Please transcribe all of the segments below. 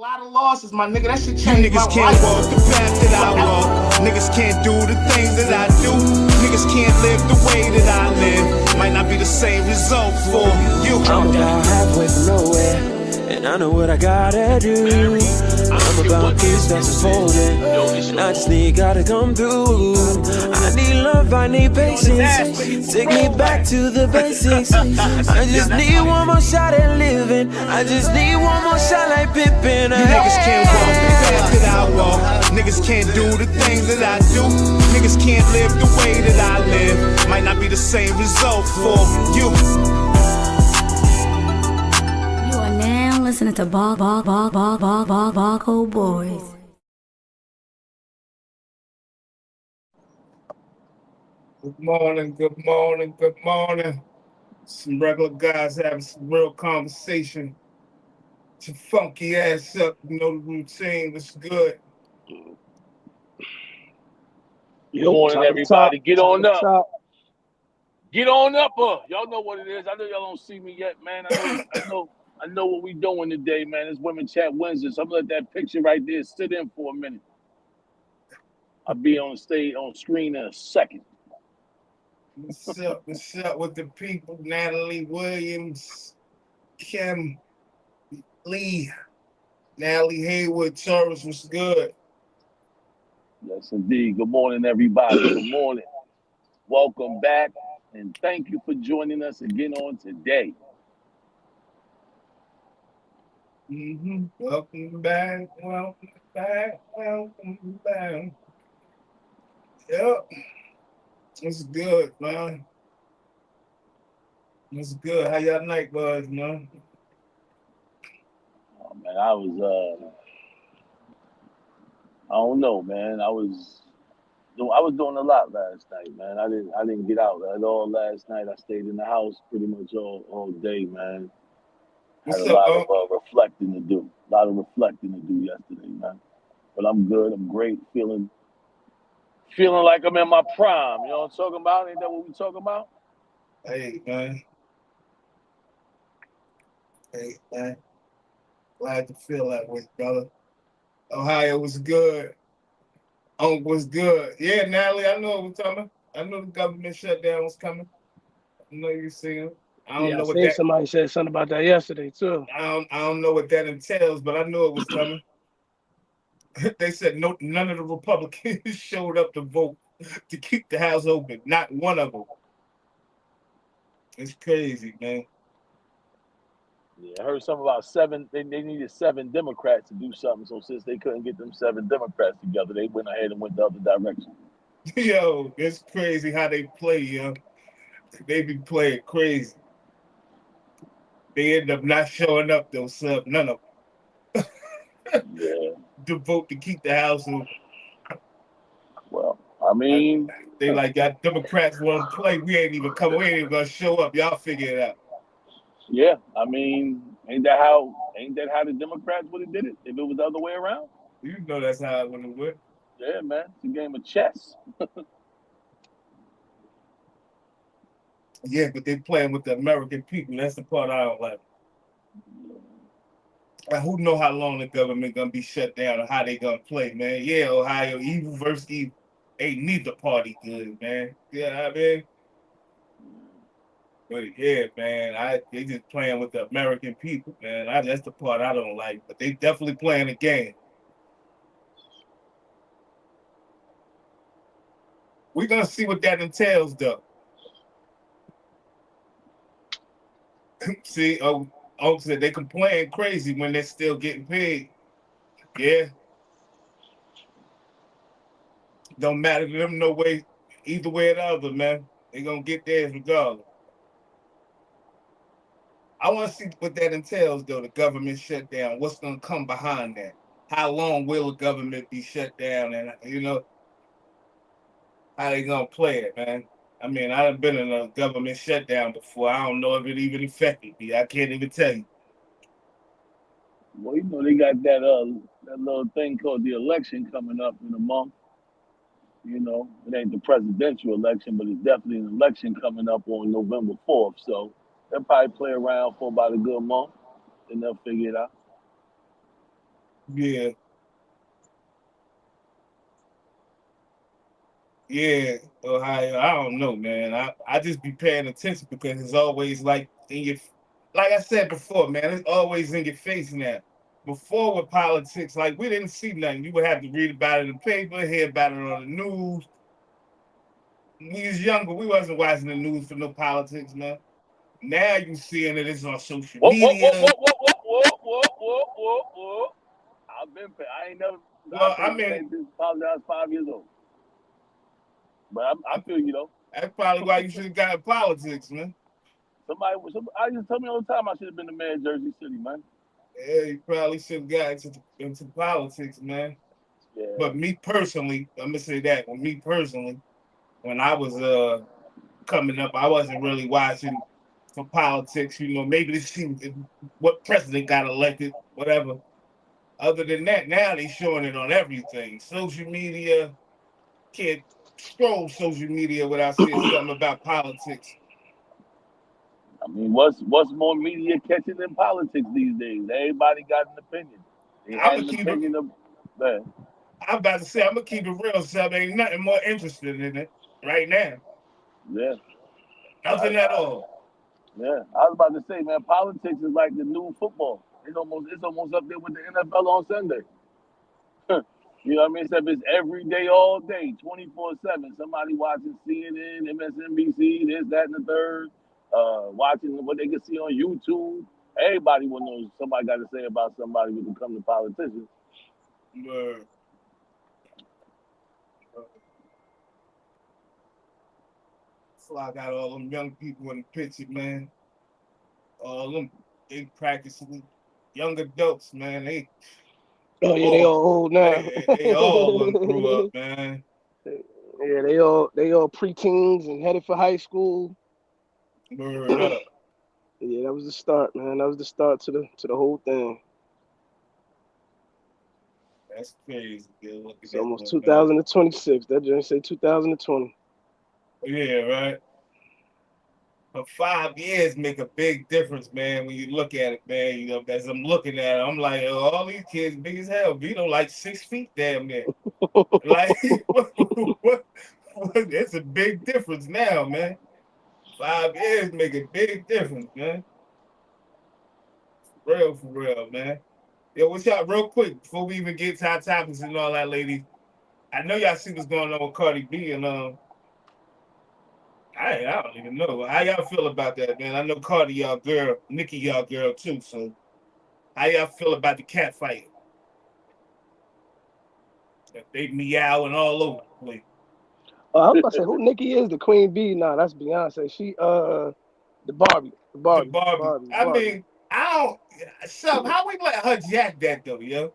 lot of losses, my nigga. That shit You changed my niggas can't life. walk the path that I walk. Niggas can't do the things that I do. Niggas can't live the way that I live. Might not be the same result for you. I'm about halfway from nowhere, and I know what I gotta do. I'm about peace that's unfolding, and I just need God to come through. I need love, I need patience. Take me back to the basics. I just need one more shot at living. I just need one more shot like Pippin. You niggas can't walk the path that I walk. Niggas can't do the things that I do. Niggas can't live the way that I live. Might not be the same result for you. You are now listening to Barco Boys. Good morning, good morning, good morning. Some regular guys having some real conversation. Get your funky ass up, you know the routine. What's good? Good morning, everybody. Get on up. Get on up. Y'all know what it is. I know y'all don't see me yet, man. I know what we doing today, man. It's Women Chat Wednesday. So I'm gonna let that picture right there sit in for a minute. I'll be on screen in a second. What's up? What's up with the people? Natalie Williams, Kim Lee, Natalie Haywood, Taurus. What's good? Yes, indeed. Good morning, everybody. Good morning. Welcome back, and thank you for joining us again on today. Welcome back. Welcome back. Welcome back. Yep. It's good, man. It's good. How y'all night was, man? Oh, man, I don't know, man. I was doing a lot last night, man. I didn't get out at all last night. I stayed in the house pretty much all day, man. Had a lot of reflecting to do. A lot of reflecting to do yesterday, man. But I'm good. I'm great. Feeling like I'm in my prime. You know what I'm talking about? Ain't that what we talking about? Hey, man. Glad to feel that way, brother. Ohio was good. Was good. Yeah, Natalie, I know what we're talking about. I know the government shutdown was coming. I know you seen it. I don't know what that. Somebody said something about that yesterday too. I don't know what that entails, but I knew it was coming. They said none of the Republicans showed up to vote to keep the House open. Not one of them. It's crazy, man. Yeah, I heard something about 7. They needed 7 Democrats to do something. So since they couldn't get them 7 Democrats together, they went ahead and went the other direction. Yo, it's crazy how they play, yo. They be playing crazy. They end up not showing up, though, sub. None of them. Yeah. To vote to keep the House open. Well, I mean, they like, y'all Democrats want to play. We ain't even coming. We ain't even gonna show up. Y'all figure it out. Yeah, I mean, ain't that how the Democrats would have did it if it was the other way around? You know that's how it would have went. Yeah, man, it's a game of chess. Yeah, but they playing with the American people. That's the part I don't like. Who know how long the government gonna be shut down or how they gonna play, man? Yeah, Ohio, evil versus evil. Ain't neither party good, man. Yeah, I mean. But yeah, man, they just playing with the American people, man. That's the part I don't like. But they definitely playing the game. We're gonna see what that entails, though. See, said they complain crazy when they're still getting paid. Yeah. Don't matter to them no way, either way or the other, man. They gonna get theirs regardless. I want to see what that entails, though. The government shutdown. What's gonna come behind that? How long will the government be shut down? And how they gonna play it, man? I mean, I've been in a government shutdown before. I don't know if it even affected me. I can't even tell you. Well, they got that little thing called the election coming up in a month. It ain't the presidential election, but it's definitely an election coming up on November 4th. So they'll probably play around for about a good month, and they'll figure it out. Yeah. Yeah, Ohio. I don't know, man. I just be paying attention because it's always like in your, like I said before, man. It's always in your face now. Before with politics, like we didn't see nothing. You would have to read about it in the paper, hear about it on the news. When we was younger, we wasn't watching the news for no politics, man. Now you seeing it. It's on social Whoa, whoa, whoa, media. whoa, whoa, whoa, whoa, whoa, whoa, whoa, whoa. I ain't never. I Well, I paid the mean, same since probably I was 5 years old. But I feel you though. that's probably why you should have got in politics, man. I just tell me all the time I should have been the mayor of Jersey City, man. Yeah, you probably should have got into politics, man. Yeah. But me personally, I'm gonna say that. Well, me personally, when I was coming up, I wasn't really watching for politics. You know, maybe to see what president got elected, whatever. Other than that, now they showing it on everything. Social media, can't scroll social media without seeing something about politics. I mean, what's more media catching than politics these days? Everybody got an opinion. They I'm had gonna an keep it. opinion of man. I'm about to say I'm gonna keep it real. So ain't nothing more interested in it right now. Yeah. Nothing at all. Yeah. I was about to say, man, politics is like the new football. It's almost up there with the NFL on Sunday. You know what I mean? Except it's every day, all day, 24/7. Somebody watching CNN, MSNBC, this, that, and the third. Watching what they can see on YouTube. Everybody will know somebody got to say about somebody when it comes to politicians. Word. So I got all them young people in the picture, man. All them they practicing young adults, man. They Oh yeah, they all all old now. they all done grew up, man. Yeah, they all preteens and headed for high school. Word up. Yeah, that was the start, man. That was the start to the whole thing. That's crazy. Look at It's that almost one, man. 2026. That joint say 2020. Yeah, right. But 5 years make a big difference, man. When you look at it, man, you know, as I'm looking at it, I'm like, oh, all these kids big as hell. Vito like 6 feet, damn near. Like, what? That's a big difference now, man. 5 years make a big difference, man. For real, man. Yo, what's y'all, real quick, before we even get to our topics and all that, ladies? I know y'all see what's going on with Cardi B, and I don't even know. How y'all feel about that, man? I know Cardi y'all girl, Nicki y'all girl too, so how y'all feel about the cat fight? They meowing all over the place. I was about to say who Nicki is, the Queen Bee. Nah, that's Beyonce. She the Barbie. The Barbie. I mean, I don't. How we let her jack that though, yo?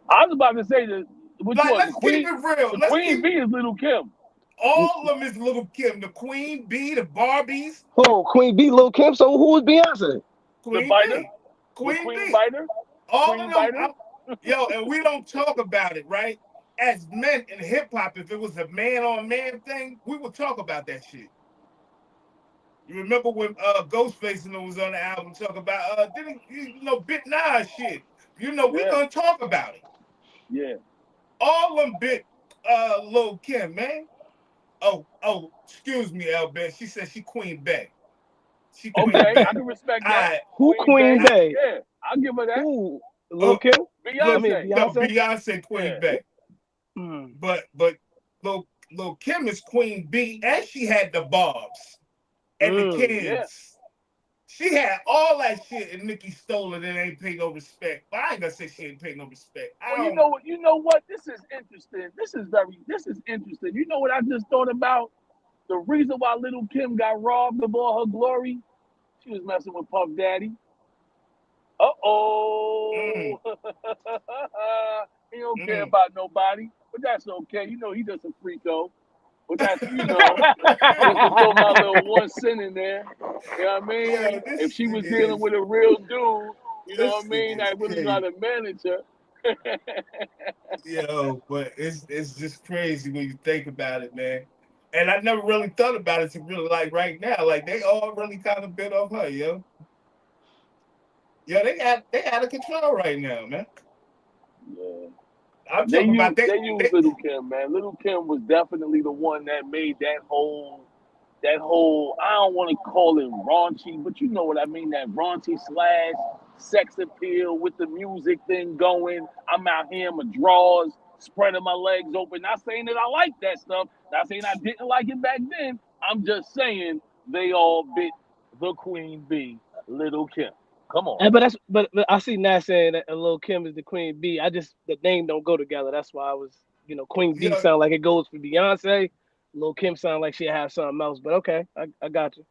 I was about to say that which Like, one? let's keep it real. The Let's Queen keep Bee is Little Kim. all of them is Little Kim. The Queen Bee, the Barbies. Oh, Queen Bee, Lil Kim. So who was Beyonce? The Queen biter. Bee. The Queen Queen Bee. Biter. All Queen of them. Biter. Yo, and we don't talk about it, right? As men in hip hop, if it was a man on man thing, we would talk about that shit. You remember when Ghostface and them was on the album talk about didn't you know Bit Nas shit? You know, we Yeah. gonna talk about it. Yeah. All them bit Lil Kim, man. Oh, excuse me, L Ben. She said she Queen Bey. She Queen Okay, Bey. I can respect All that. right. Who Queen Bey? Yeah, I'll give her that. Who? Lil Kim? Beyonce. No, Beyonce. Beyonce Queen Yeah. Bey. Mm. But Lil Kim is Queen B, and she had the Barbs and the kids. Yeah. She had all that shit, and Nicki stole it and ain't paid no respect. But I ain't gonna say she ain't paid no respect. Well, you know what? This is interesting. This is interesting. You know what I just thought about? The reason why Little Kim got robbed of all her glory, she was messing with Puff Daddy. Uh-oh. He don't care about nobody, but that's okay. You know he just a freako. But that's, just to throw my little 1 cent in there. You know what I mean? Yeah, if she was dealing with a real dude, you know what I mean? I is really know how to manage her. But it's just crazy when you think about it, man. And I never really thought about it to really like right now. Like they all really kind of bit off her, yo. Yeah, they out of control right now, man. Yeah. I'm They talking about used Little Kim, man. Little Kim was definitely the one that made that whole I don't want to call it raunchy, but you know what I mean, that raunchy slash sex appeal with the music thing going. I'm out here in my drawers, spreading my legs open. Not saying that I like that stuff. Not saying I didn't like it back then. I'm just saying they all bit the queen bee, Little Kim. Come on. But I see Nat saying that Lil Kim is the queen bee. The name don't go together. That's why I was Queen you bee know, sound like it goes for Beyonce. Lil Kim sound like she have something else. But okay, I got you.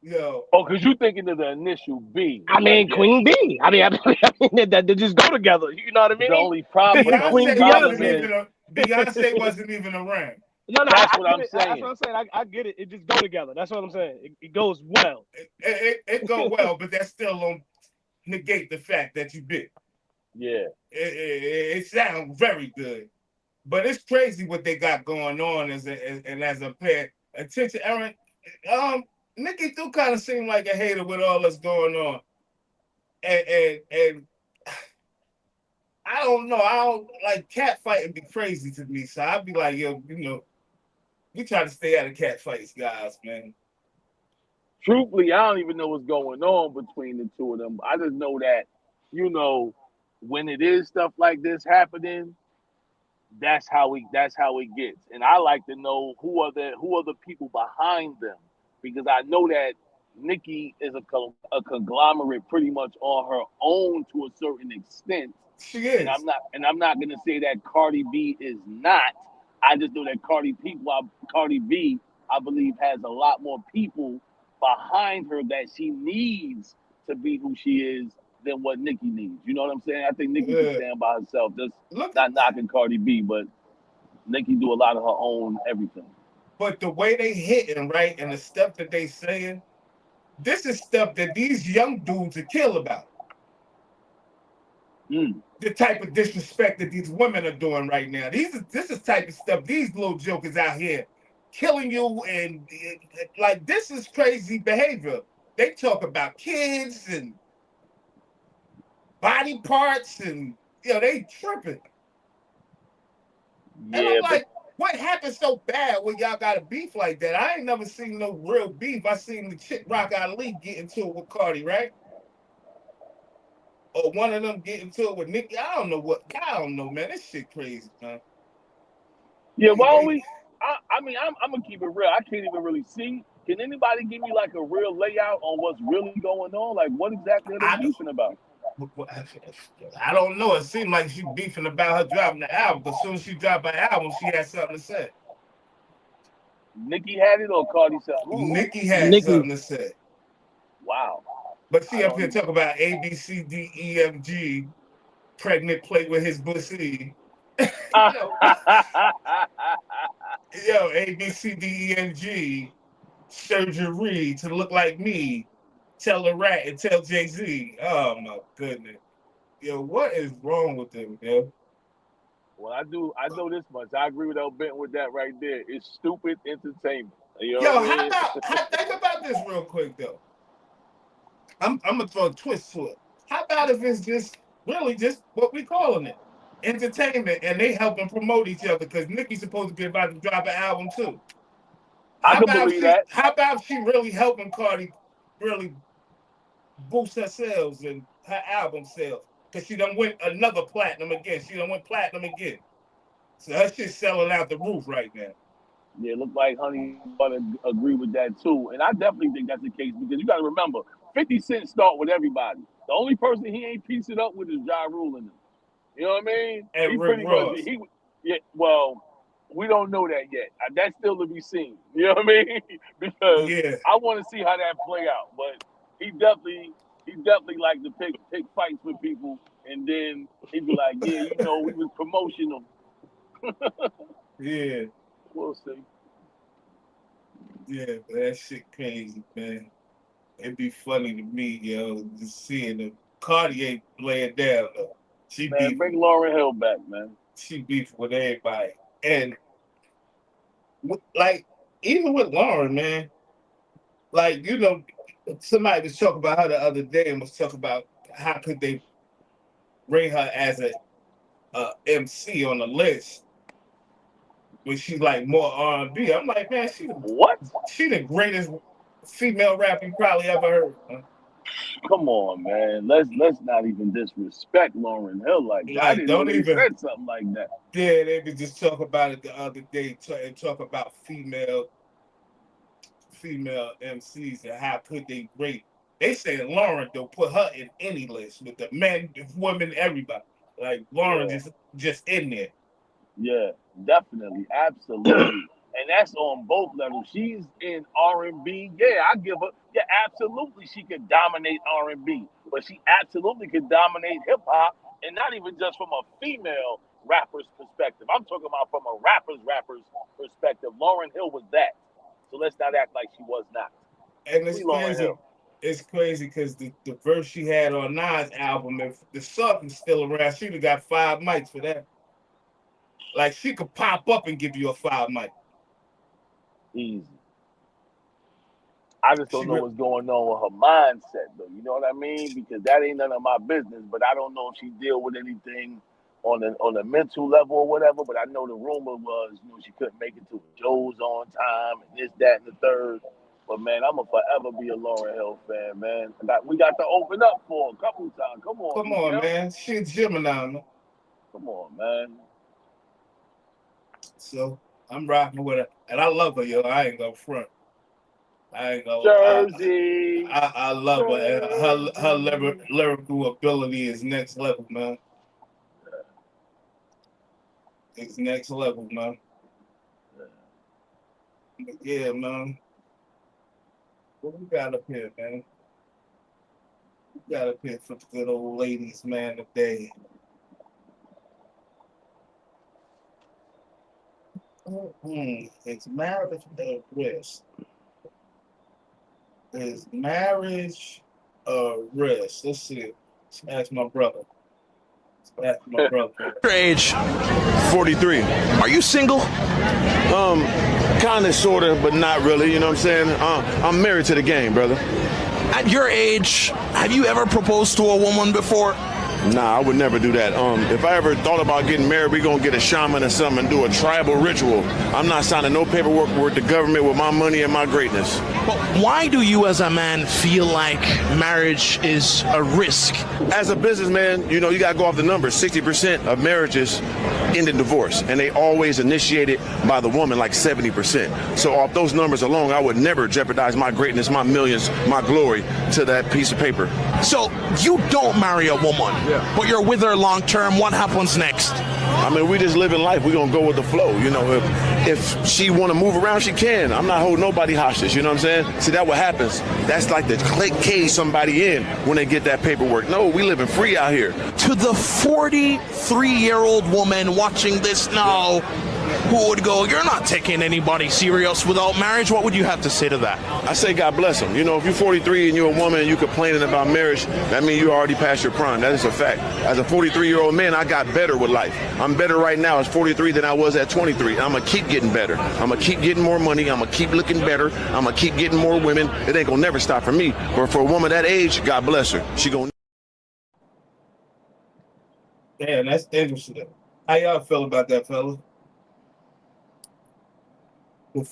yo, Oh, because you thinking of the initial B. I mean Yeah. Queen bee. I mean that they just go together. You know what I The mean? only problem, Queen Beyonce. is Beyonce wasn't even around. No, that's I what get I'm it. That's saying. what I'm saying. I get it. It just go together. That's what I'm saying. It goes well. It go well, but that still don't negate the fact that you bit. Yeah. It sounds very good, but it's crazy what they got going on as a pair. Attention, Aaron. Nikki do kind of seem like a hater with all that's going on, and I don't know. I don't like cat fighting. Be crazy to me, so I'd be like, yo, we try to stay out of cat fights, guys, man. Truthfully, I don't even know what's going on between the two of them. I just know that, when it is stuff like this happening, that's how it gets. And I like to know who are the people behind them, because I know that Nikki is a conglomerate pretty much on her own to a certain extent. She is. And I'm not gonna say that Cardi B is not. I just know that Cardi B, I believe, has a lot more people behind her that she needs to be who she is than what Nicki needs. You know what I'm saying? I think Nicki can stand by herself. Just not knocking Cardi B, but Nicki do a lot of her own everything. But the way they hitting, right, and the stuff that they saying, this is stuff that these young dudes are kill about. The type of disrespect that these women are doing right now. This is type of stuff these little jokers out here killing you, and like this is crazy behavior. They talk about kids and body parts, and they tripping. Yeah, and I'm like, what happened so bad when y'all got a beef like that? I ain't never seen no real beef. I seen the chick Rock Ali get into it with Cardi, right? Or one of them get into it with Nicki. I don't know, man. This shit crazy, man. Yeah, why don't we? I'm gonna keep it real. I can't even really see. Can anybody give me like a real layout on what's really going on? Like, what exactly are they beefing about? I don't know. It seemed like she beefing about her dropping the album. But as soon as she dropped her album, she had something to say. Nicki had it, or Cardi said? Nicki had something to say. Wow. But she up here talking about A, B, C, D, E, F, G, pregnant play with his pussy. Yo, A, B, C, D, E, F, G, surgery to look like me. Tell the rat and tell Jay-Z. Oh my goodness. Yo, what is wrong with them, yo? Well, I know this much. I agree with El Benton with that right there. It's stupid entertainment. Think about this real quick though. I'm gonna throw a twist to it. How about if it's just really just what we calling it? Entertainment, and they helping promote each other, because Nicki's supposed to be about to drop an album too. I can believe that. How about she really helping Cardi really boost her sales and her album sales? Because she done went another platinum again. She done went platinum again. So her shit's selling out the roof right now. Yeah, it look like Honey Butter agree with that too. And I definitely think that's the case, because you got to remember, 50 Cent start with everybody. The only person he ain't pieced it up with is Ja Rule in him. You know what I mean? And Rick Ross. Well, we don't know that yet. That's still to be seen. You know what I mean? Because I want to see how that play out. But he definitely like to pick fights with people, and then he'd be like, yeah, we was promotional. Yeah. We'll see. Yeah, but that shit crazy, man. It'd be funny to me, just seeing the Cardi ain't laying down though. She bring Lauryn Hill back, man. She beef with everybody. And like, even with Lauryn, man, like, somebody was talking about her the other day and was talking about how could they bring her as a MC on the list when she's like more R&B. I'm like, man, What? she the greatest female rapper you probably ever heard. Huh? Come on, man. Let's not even disrespect Lauryn Hill like that. I Like, didn't know don't they even. said something like that. Yeah, they would just talk about it the other day and talk about female MCs and how could they rate. They say Lauren though put her in any list with the men, the women, everybody. Like Lauren just in there. Yeah, definitely, absolutely. And that's on both levels. She's in R&B. Yeah, I give her. Yeah, absolutely, she could dominate R&B, but she absolutely could dominate hip hop, and not even just from a female rapper's perspective. I'm talking about from a rapper's perspective. Lauryn Hill was that. So let's not act like she was not. And it's crazy. It's crazy because the verse she had on Nas' album, if the song is still around, she'd have got 5 mics for that. Like she could pop up and give you a 5 mic. Easy. I just don't know what's going on with her mindset, though. You know what I mean? Because that ain't none of my business. But I don't know if she deal with anything on a mental level or whatever. But I know the rumor was, she couldn't make it to Joe's on time and this, that, and the third. But man, I'm gonna forever be a Lauryn Hill fan, man. We got to open up for her a couple times. Come on, man. She's Gemini, man. Come on, man. So I'm rocking with her, and I love her, yo. I ain't gonna front. I ain't gonna. Jersey. I love her. And her lyrical ability is next level, man. It's next level, man. Yeah, man. What we got up here, man? We got up here for the good old ladies, man, today. It's marriage a risk? Is marriage a risk? Let's see. Let's ask my brother. Your age? 43. Are you single? Kind of, sort of, but not really. You know what I'm saying? I'm married to the game, brother. At your age, have you ever proposed to a woman before? Nah, I would never do that. If I ever thought about getting married, we gonna get a shaman or something and do a tribal ritual. I'm not signing no paperwork with the government with my money and my greatness. But why do you as a man feel like marriage is a risk? As a businessman, you gotta go off the numbers. 60% of marriages end in divorce, and they always initiated by the woman, like 70%. So off those numbers alone, I would never jeopardize my greatness, my millions, my glory to that piece of paper. So you don't marry a woman, but you're with her long term. What happens next? I mean, we just living life. We're going to go with the flow. If she want to move around, she can. I'm not holding nobody hostage. You know what I'm saying? See, that's what happens. That's like the cage somebody in when they get that paperwork. No, we living free out here. To the 43-year-old woman watching this now, who would go, you're not taking anybody serious without marriage, what would you have to say to that? I say God bless them. If you're 43 and you're a woman and you're complaining about marriage, that means you already past your prime. That is a fact. As a 43-year-old man, I got better with life. I'm better right now as 43 than I was at 23. I'm going to keep getting better. I'm going to keep getting more money. I'm going to keep looking better. I'm going to keep getting more women. It ain't going to never stop for me. But for a woman that age, God bless her. She going to... Damn, that's interesting. How y'all feel about that, fellas?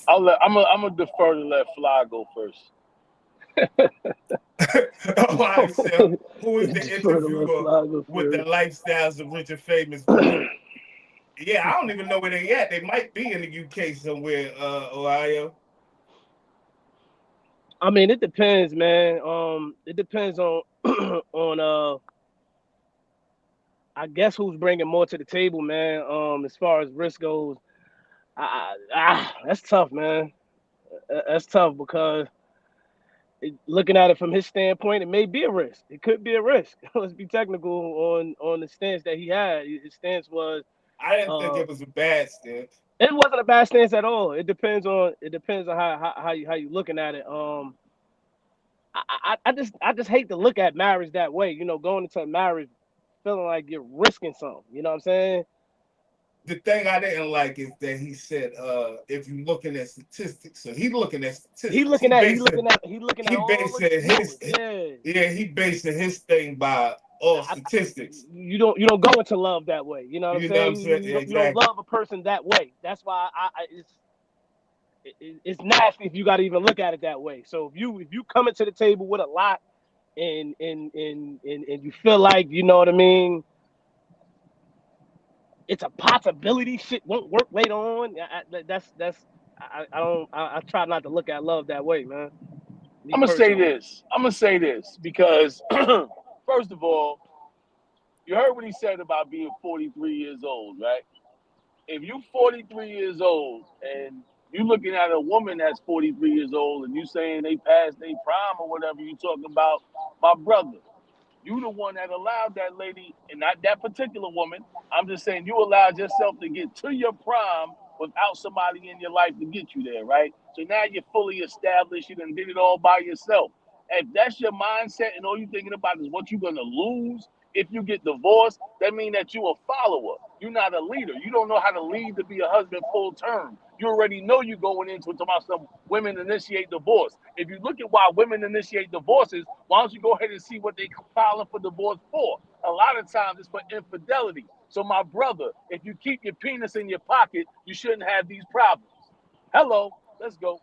I'm gonna defer to let Fly go first. I said, who is the interviewer with the lifestyles of rich and famous? Yeah, I don't even know where they at. They might be in the UK somewhere, Ohio. I mean, it depends, man. It depends on on I guess who's bringing more to the table, man. As far as risk goes. That's tough, man. That's tough because looking at it from his standpoint, it may be a risk. It could be a risk. Let's be technical on the stance that he had. His stance was. I didn't think it was a bad stance. It wasn't a bad stance at all. It depends on how you looking at it. I just hate to look at marriage that way. Going into marriage feeling like you're risking something. You know what I'm saying? The thing I didn't like is that he said, if you're looking at statistics, so he's looking at statistics. He basing his thing by Or statistics. You don't go into love that way. You know what I'm You know what I'm saying? saying? You don't Exactly. love a person that way. That's why it's nasty if you got to even look at it that way. So if you come into the table with a lot and you feel like, you know what I mean, it's a possibility shit won't work later on. I try not to look at love that way, man. Me I'm gonna say personally. this. Because first of all, you heard what he said about being 43 years old, right? If you 43 years old and you looking at a woman that's 43 years old and you saying they passed their prime or whatever you talking about, my brother, you the one that allowed that lady, and not that particular woman. I'm just saying you allowed yourself to get to your prime without somebody in your life to get you there, right? So now you're fully established. You done did it all by yourself. If that's your mindset and all you're thinking about is what you're going to lose if you get divorced, that means that you're a follower. You're not a leader. You don't know how to lead to be a husband full term. You already know you're going into it about some women initiate divorce. If you look at why women initiate divorces, why don't you go ahead and see what they filing for divorce for? A lot of times it's for infidelity. So my brother, if you keep your penis in your pocket, you shouldn't have these problems. Hello, let's go.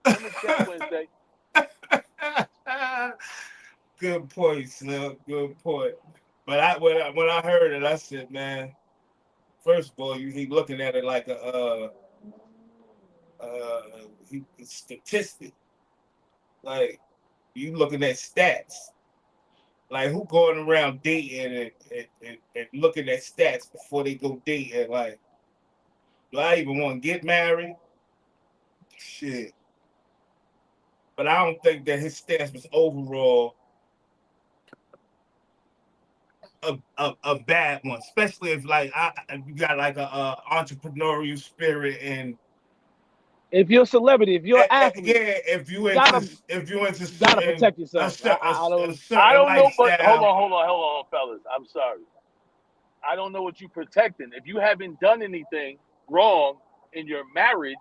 Women's Chat Wednesday. Good point, Slim. Good point. But when I heard it, I said, man, first of all, he looking at it like a statistic. Like you looking at stats. Like who going around dating and looking at stats before they go dating? Like, do I even want to get married? Shit. But I don't think that his stance was overall a bad one, especially if like you got like a entrepreneurial spirit and If you're a celebrity, if you're an athlete, yeah, if you gotta protect yourself. a I certain don't know, but lifestyle. hold on, fellas. I'm sorry. I don't know what you're protecting. If you haven't done anything wrong in your marriage,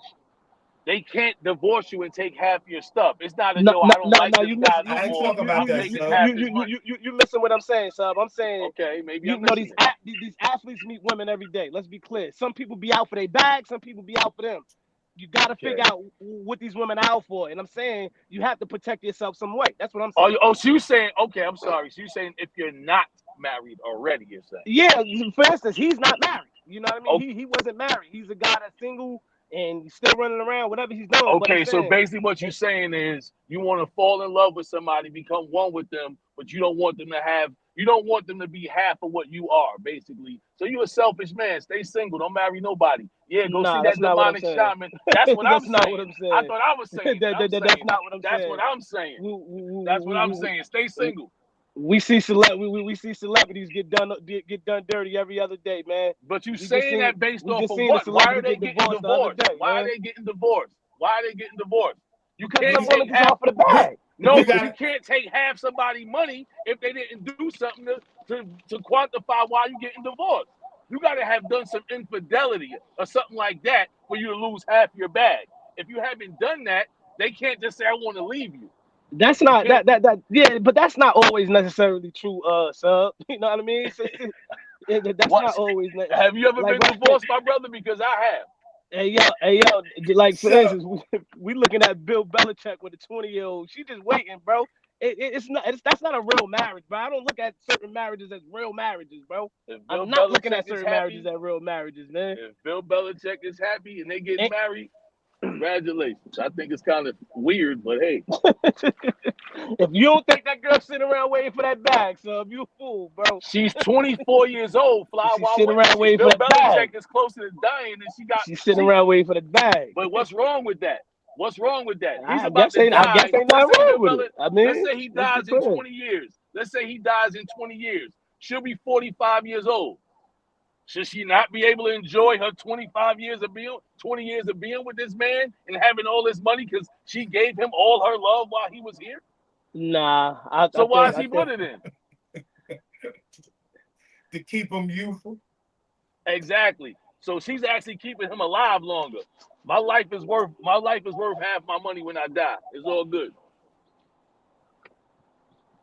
they can't divorce you and take half your stuff. It's not a I don't like this guy no I ain't more. talking about I'm that, taking son. half his money. You missing what I'm saying, Sub. I'm saying, Okay, maybe you I'm know, missing these athletes meet women every day. Let's be clear. Some people be out for their bag. Some people be out for them. You got to figure out what these women are out for. And I'm saying you have to protect yourself some way. That's what I'm saying. So you're saying, okay, I'm sorry. So you're saying if you're not married already, you're saying? Yeah, for instance, he's not married. You know what I mean? He wasn't married. He's a guy that's single and he's still running around, whatever he's doing. Okay, so basically what you're saying is you want to fall in love with somebody, become one with them, but you don't want them to be half of what you are, basically. So you're a selfish man. Stay single. Don't marry nobody. Yeah, go see that demonic shaman. That's what I'm saying. Not what I'm saying. I thought I was saying. That's not what I'm saying. That's what I'm saying. That's what I'm saying. Stay single. We see celebrities get done dirty every other day, man. But you saying that based off of what? Why are they getting divorced? Why are they getting divorced? You can't take half of the bag. No, you can't take half somebody's money if they didn't do something to quantify why you're getting divorced. You got to have done some infidelity or something like that for you to lose half your bag. If you haven't done that, they can't just say, I want to leave you. That's not yeah, but that's not always necessarily true, Sub. You know what I mean? That's not always. Have you ever been divorced, my brother? Because I have. Hey yo, like for instance, we looking at Bill Belichick with a 20-year-old. She just waiting, bro. That's not a real marriage, bro. I don't look at certain marriages as real marriages, bro. I'm not looking at certain marriages as real marriages, man. If Bill Belichick is happy and they get married, congratulations. I think it's kind of weird, but hey. If you don't think that girl's sitting around waiting for that bag, so you a fool, bro. She's 24 years old, Fly. She's sitting around waiting for that bag. Belichick is closer to dying than she's sitting around waiting for the bag. But what's wrong with that? He's I about to die. I guess ain't nothing wrong with it. I mean, let's say he dies in 20 years. She'll be 45 years old. Should she not be able to enjoy her 20 years of being with this man and having all this money because she gave him all her love while he was here? Nah. Why is he put it in? To keep him youthful. Exactly. So she's actually keeping him alive longer. My life is worth half my money when I die. It's all good.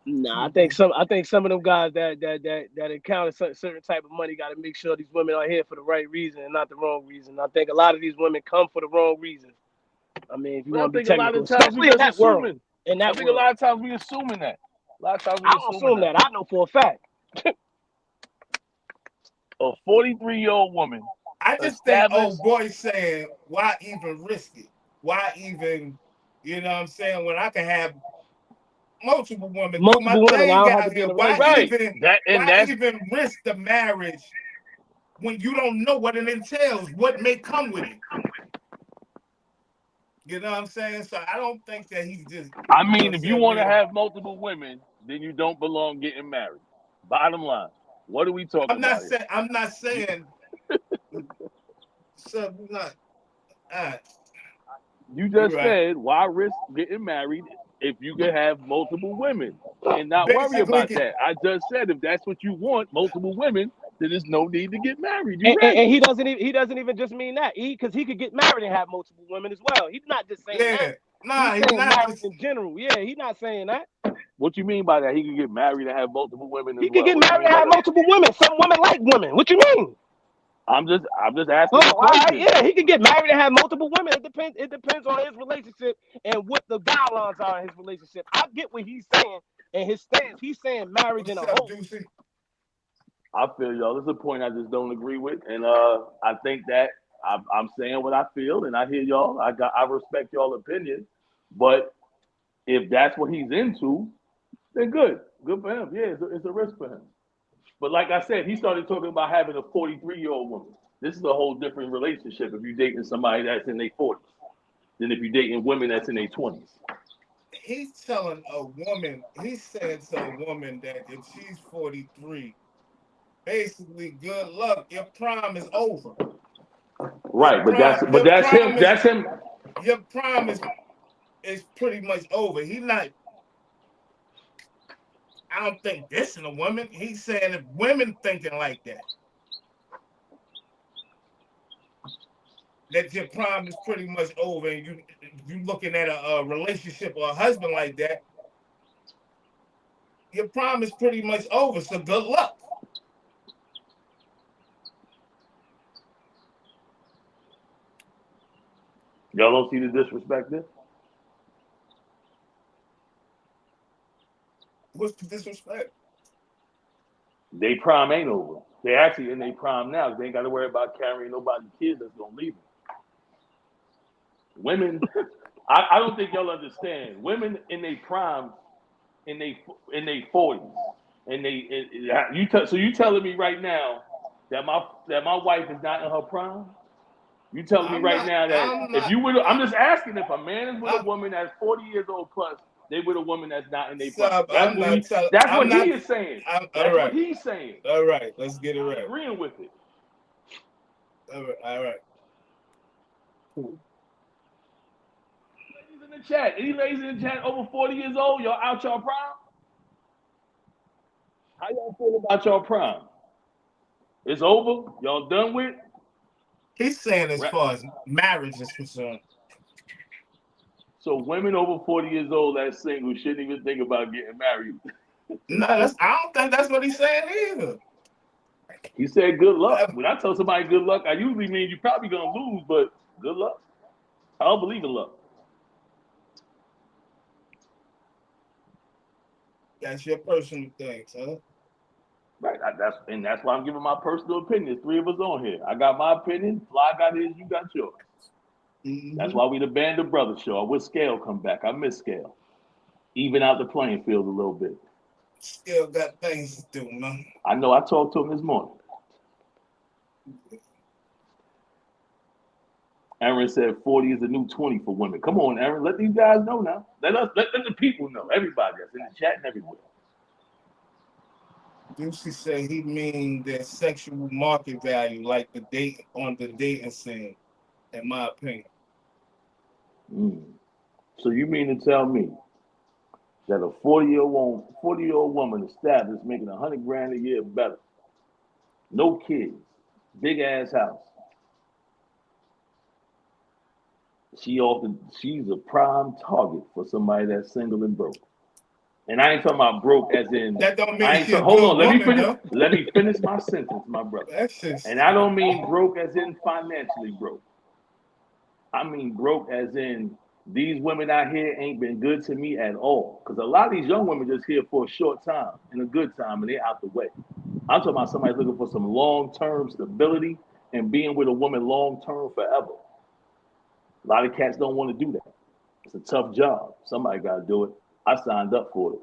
Nah, I think some of them guys that encounter certain type of money got to make sure these women are here for the right reason and not the wrong reason. I think a lot of these women come for the wrong reason. I mean, if you But I want to be think a lot technical, of times we especially in just that world. assuming. In I that think a world, lot of times we assuming that. A lot of times we I don't assuming assume that. I know for a fact. A 43-year-old woman I just think established. old boy saying, why even risk it? Why even, you know what I'm saying, when I can have multiple women do my Multiple women. I thing don't have to out be in here? the Why relationship. Right. even That and why that's even risk the marriage when you don't know what it entails, what may come with it? You know what I'm saying? So I don't think that he's just, I you know what I'm mean, if you saying, want to being, have multiple women, then you don't belong getting married. Bottom line. What are we talking about here? I'm not saying so not You you're just right. said why risk getting married if you can have multiple women and not worry about Basically, that. I just said if that's what you want, multiple women, then there's no need to get married. You're And right. he doesn't even just mean that. Because he could get married and have multiple women as well. He's not just saying that. yeah. Nah, He's he's saying not marriage just in general. Yeah, he's not saying that. What you mean by that? He can get married and have multiple women as He could well. get What do you married mean and by have that? multiple women. Some women like women. What you mean? I'm just asking Oh, the all right, question. yeah, he could get married and have multiple women. It depends on his relationship and what the guidelines are in his relationship. I get what he's saying and his stance. He's saying marriage in a what's up, whole. Juicy? I feel y'all. This is a point I just don't agree with, and I think that I'm saying what I feel, and I hear y'all. I respect y'all opinion, but if that's what he's into, then good for him. Yeah, it's a risk for him. But like I said, he started talking about having a 43-year-old woman. This is a whole different relationship if you're dating somebody that's in their 40s than if you're dating women that's in their 20s. He's telling a woman, he's saying to a woman that if she's 43, basically, good luck. Your prime is over. Right, but Your that's him. prime is That's him. your prime is pretty much over. He not. I don't think this in a woman. He's saying if women thinking like that your prime is pretty much over, and you looking at a relationship or a husband like that, your prime is pretty much over. So good luck. Y'all don't see the disrespect there? What's the disrespect? They prime ain't over. They actually in their prime now. They ain't got to worry about carrying nobody's kids that's gonna leave them. Women, I don't think y'all understand. Women in their prime, in their 40s, and so you telling me right now that my wife is not in her prime? You telling me I'm right not. now that I'm if not. you would, I'm just asking if a man is with a I'm, woman that's 40 years old plus, they with a woman that's not in their prime. sub. I'm not telling. That's I'm what he not. is saying. All That's what right. he's saying. All right. Let's get it I'm right. agreeing with it. All right. All right. Cool. Ladies in the chat, any ladies in the chat over 40 years old, y'all out y'all prime? How y'all feel about y'all prime? It's over. Y'all done with? He's saying as Right. far as marriage is concerned. So women over 40 years old that's single shouldn't even think about getting married. No, I don't think that's what he's saying either. He said good luck. When I tell somebody good luck, I usually mean you're probably gonna lose, but good luck. I don't believe in luck. That's your personal thing, huh? Right. That's why I'm giving my personal opinion. There's 3 of us on here. I got my opinion. Fly got his. You got yours. Mm-hmm. That's why we the Band of Brothers show. I wish Scale come back. I miss Scale. Even out the playing field a little bit. Still got things to do, man. I know. I talked to him this morning. Aaron said 40 is the new 20 for women. Come on, Aaron. Let these guys know now. Let the people know. Everybody that's in the chat and everywhere. Juicy said he mean their sexual market value, like the date on the dating scene, in my opinion. So you mean to tell me that a 40-year-old woman established making $100,000 a year better, no kids, big ass house. She's a prime target for somebody that's single and broke. And I ain't talking about broke as in. That don't mean I ain't she a hold good on. Let me woman, finish. though. Let me finish my sentence, my brother. That's just. And I don't mean broke as in financially broke. I mean broke as in these women out here ain't been good to me at all. Because a lot of these young women just here for a short time and a good time, and they're out the way. I'm talking about somebody looking for some long-term stability and being with a woman long-term forever. A lot of cats don't want to do that. It's a tough job. Somebody got to do it. I signed up for it.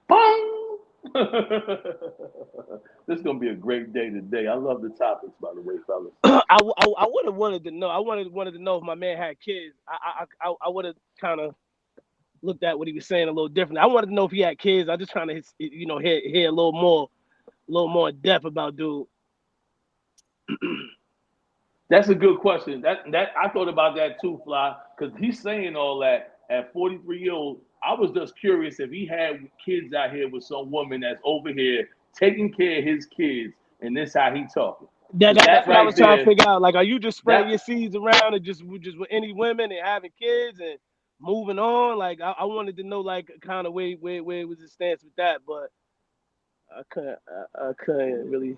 Bong! This is going to be a great day today. I love the topics, by the way, fellas. I would have wanted to know. I wanted to know if my man had kids. I would have kind of looked at what he was saying a little differently. I wanted to know if he had kids. I just trying to hear a little more in depth about dude. That's a good question. That I thought about that too, Fly, because he's saying all that at 43 years old. I was just curious if he had kids out here with some woman that's over here taking care of his kids, and this how he talking. That's what I was trying to figure out. Like, are you just spreading your seeds around and just with any women and having kids and moving on? Like, I wanted to know, like, kind of where was his stance with that, but I couldn't really.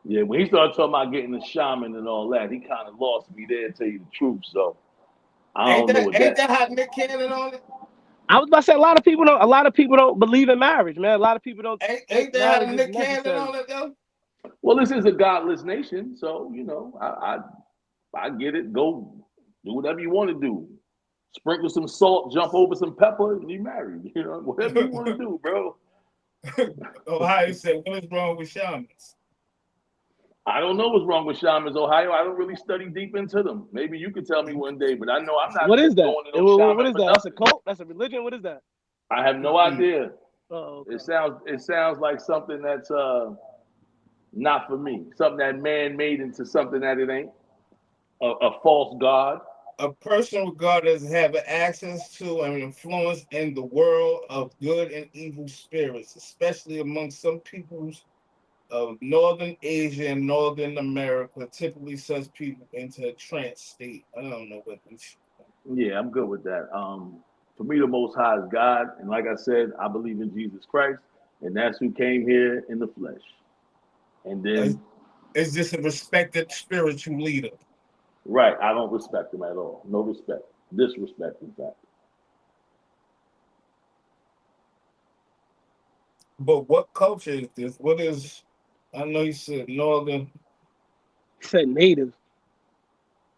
Yeah, when he started talking about getting the shaman and all that, he kind of lost me there, to tell you the truth. So I don't know what that. Ain't that how Nick Cannon on it? I was about to say a lot of people don't believe in marriage, man. A lot of people don't. Ain't that how Nick Cannon on it though? Well, this is a godless nation, so I get it. Go do whatever you want to do. Sprinkle some salt, jump over some pepper, and you married. Whatever you want to do, bro. Ohio said, "What is wrong with shamans?" I don't know what's wrong with shamans, Ohio. I don't really study deep into them. Maybe you could tell me one day, but I know I'm not. What is that? Going to no what is that? That's a cult? That's a religion? What is that? I have no idea. Oh, okay. It sounds like something that's not for me. Something that man made into something that it ain't. A false god. A person regarded as having access to and influence in the world of good and evil spirits, especially among some peoples of Northern Asia and Northern America, typically such people into a trance state. I don't know what this. Yeah, I'm good with that. For me, the Most High is God, and like I said, I believe in Jesus Christ, and that's who came here in the flesh. And then, is this a respected spiritual leader? Right, I don't respect him at all. No respect, disrespect, in fact. But what culture is this? What is? I know you said Northern. He said native.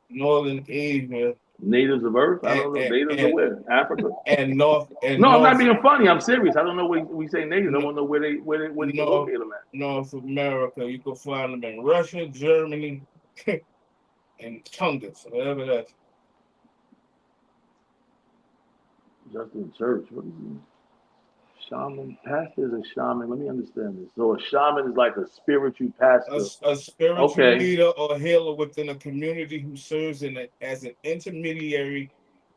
Northern Asia. Natives of Earth? I don't know. Natives of where? Africa? And North. No, I'm not being funny. I'm serious. I don't know where we say natives. I want to know where they can locate them at. North America. You can find them in Russia, Germany, and Tungus, whatever that's. Justin Church. What is he? Shaman? Pastor is a shaman. Let me understand this. So a shaman is like a spiritual pastor. A spiritual leader or healer within a community who serves as an intermediary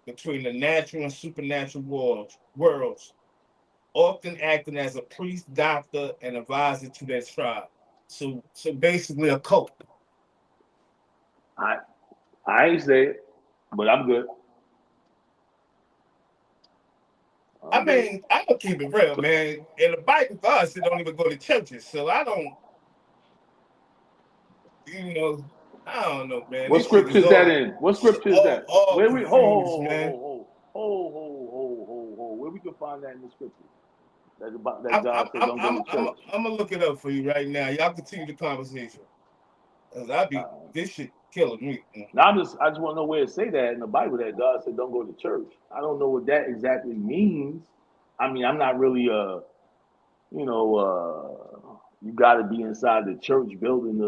between the natural and supernatural worlds, often acting as a priest, doctor, and advisor to their tribe. So basically a cult. I ain't say it, but I'm good. I mean, I'm gonna keep it real, man. In the Bible, God said don't even go to churches, so I don't. I don't know, man. What scripture is that in? What scripture is that? Where we hold. Where we can find that in the scripture? That God said don't go to church. I'm gonna look it up for you right now. Y'all continue the conversation, cause this shit killing me. Now I just want to know where it say that in the Bible that God said don't go to church. I don't know what that exactly means. I mean, I'm not really you got to be inside the church building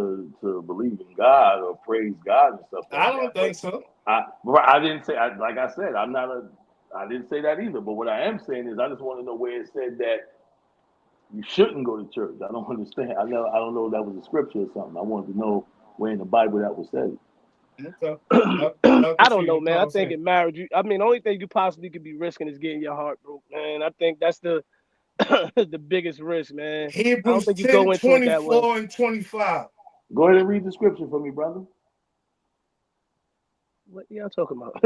to believe in God or praise God and stuff like that. I don't think so. I didn't say, like I said, I didn't say that either. But what I am saying is I just want to know where it said that you shouldn't go to church. I don't understand. I don't know if that was a scripture or something. I wanted to know where in the Bible that was said. I don't know, man. I think in marriage, the only thing you possibly could be risking is getting your heart broke, man. I think that's the the biggest risk, man. Hebrews 10:24 and 25. Go ahead and read the scripture for me, brother. What y'all talking about?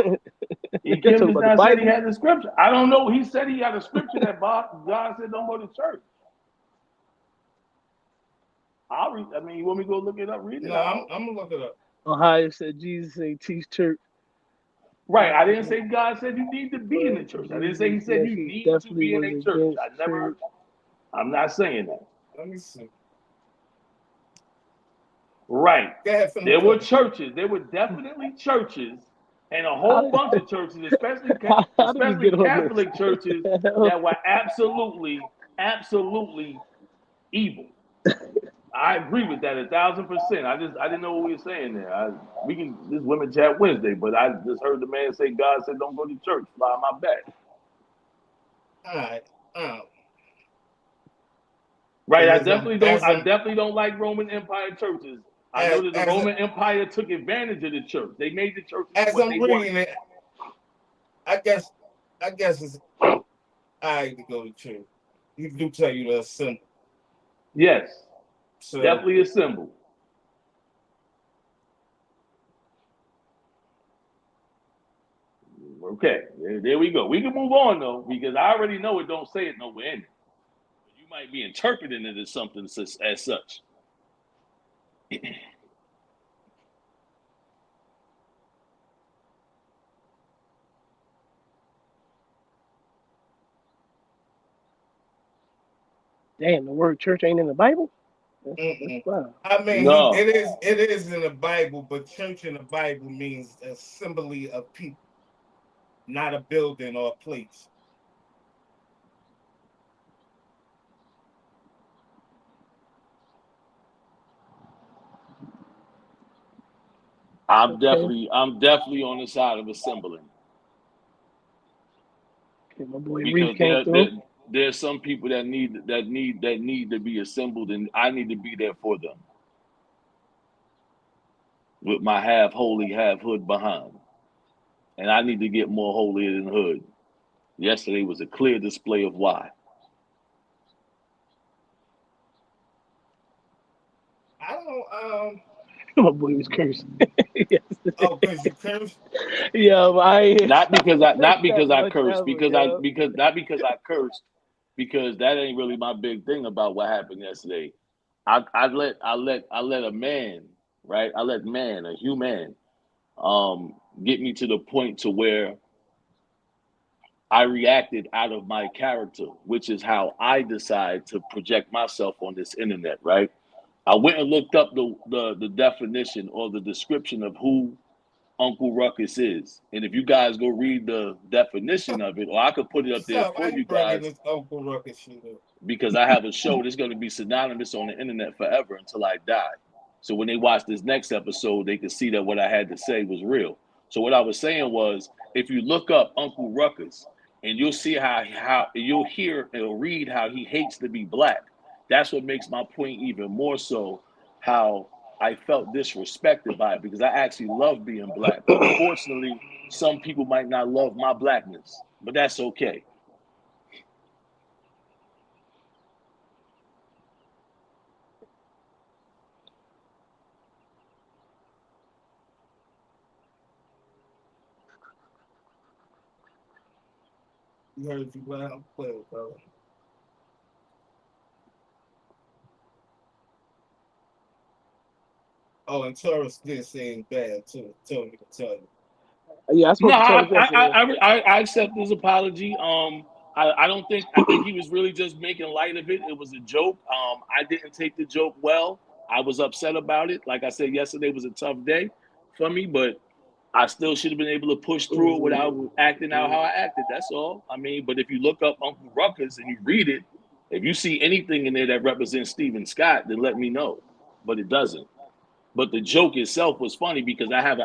He Y'all Kim talking did about the not say he Bible? had the scripture. I don't know. He said he had a scripture that God said don't go to church. I'll read. I mean, you want me to go look it up? Read it No, out. I'm gonna look it up. Ohio said Jesus ain't teach church. Right. I didn't say God said you need to be in the church. I didn't say he said you He need to definitely be in was a church. against I never. church. I'm not saying that. Let me see. Right. Go ahead, finish There were talking. churches. There were definitely churches, and a whole bunch of churches, especially How did we especially get on this? Catholic churches, that were absolutely evil. I agree with that 1,000%. I didn't know what we were saying there. This Women Chat Wednesday, but I just heard the man say God said don't go to church. Fly my back. All right. Right. I As I'm, definitely don't like Roman Empire churches. I know that the as, Roman Empire took advantage of the church. They made the church as what I'm they reading wanted. it, I guess it's all right to go to church. You do tell you to assemble. Yes. So Definitely a symbol. Okay, there we go. We can move on though, because I already know it don't say it nowhere in it. But you might be interpreting it as something as such. Damn, the word church ain't in the Bible? That's wild. I mean, No. it is in the Bible, but church in the Bible means assembly of people, not a building or a place. I'm Okay. definitely on the side of assembling, Okay, my boy Reef because came through. there's some people that need to be assembled, and I need to be there for them with my half holy, half hood behind, and I need to get more holier than hood. Yesterday was a clear display of why. I don't My boy was cursing. Yes. oh, because you cursed? Yo, but I ain't Not because I much cursed, ever, yo. not because I cursed, because that ain't really my big thing about what happened yesterday. I let a man, right? I let a human, get me to the point to where I reacted out of my character, which is how I decide to project myself on this internet, right? I went and looked up the definition or the description of who Uncle Ruckus is. And if you guys go read the definition of it, or I could put it up there So for why you you bringing guys, this Uncle Ruckus shit up? because I have a show that's going to be synonymous on the internet forever until I die. So when they watch this next episode, they can see that what I had to say was real. So what I was saying was, if you look up Uncle Ruckus, and you'll see how you'll hear and read how he hates to be black. That's what makes my point even more so, how I felt disrespected by it, because I actually love being black. Unfortunately, some people might not love my blackness, but that's okay. You heard you well, play with brother. Oh, and Taurus did say it's bad too. Told me to tell you. Yeah, I No, spoke to Taurus yesterday. I accept his apology. I don't think, I think he was really just making light of it. It was a joke. I didn't take the joke well. I was upset about it. Like I said, yesterday was a tough day for me, but I still should have been able to push through it without acting out how I acted. That's all. I mean, but if you look up Uncle Ruckus and you read it, if you see anything in there that represents Stephen Scott, then let me know. But it doesn't. But the joke itself was funny because I have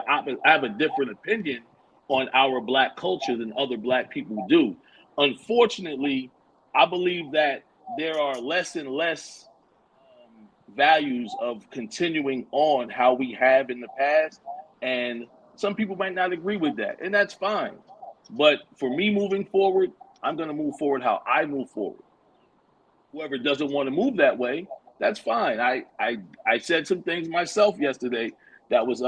a different opinion on our black culture than other black people do. Unfortunately, I believe that there are less and less values of continuing on how we have in the past, and some people might not agree with that, and that's fine. But for me moving forward, I'm going to move forward how I move forward. Whoever doesn't want to move that way, that's fine. I said some things myself yesterday that was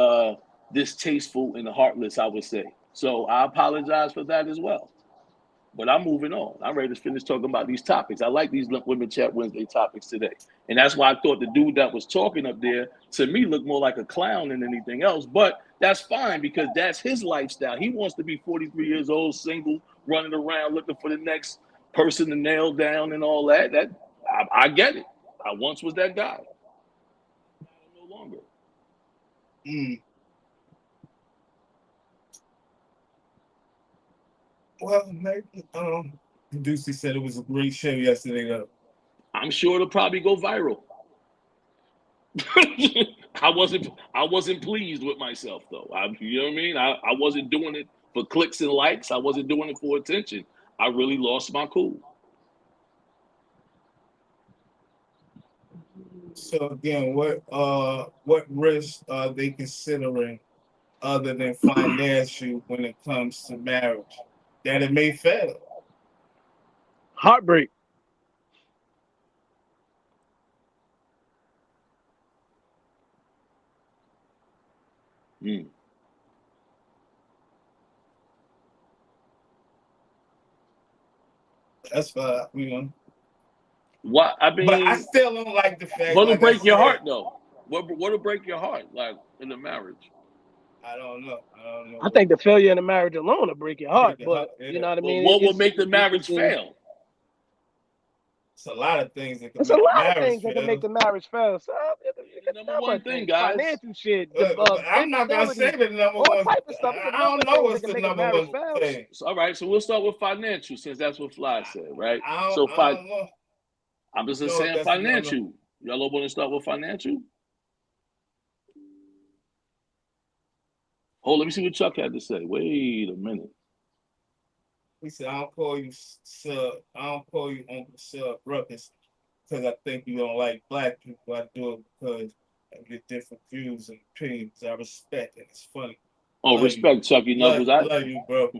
distasteful and heartless, I would say. So I apologize for that as well. But I'm moving on. I'm ready to finish talking about these topics. I like these Women Chat Wednesday topics today. And that's why I thought the dude that was talking up there, to me, looked more like a clown than anything else. But that's fine because that's his lifestyle. He wants to be 43 years old, single, running around looking for the next person to nail down and all that. I get it. I once was that guy. No longer. Well, maybe Ducey said it was a great show yesterday, though. I'm sure it'll probably go viral. I wasn't pleased with myself though. You know what I mean? I wasn't doing it for clicks and likes. I wasn't doing it for attention. I really lost my cool. So again, what risks are they considering other than financial when it comes to marriage? That it may fail. Heartbreak. That's why, you know. What I mean, but I still don't like the fact. What'll like break your heart though? What'll break your heart, like in a marriage? I don't know. I think the failure in the marriage alone will break your heart. But you know what I mean? What will make the marriage fail? It's a lot of things that can There's a lot of things that can make the marriage fail. So number one thing, guys. Financial shit. I'm not gonna say the number one. Type of stuff. I don't know what's the number one thing. All right, so we'll start with financial, since that's what Fly said, right? I don't know. I'm just saying financial. Y'all want to start with financial? Hold, let me see what Chuck had to say. Wait a minute. He said, I don't call you Uncle Sub Ruckus because I think you don't like black people. I do it because I get different views and opinions. I respect it. It's funny. Oh, respect, Chucky Knuckles. I love you, bro.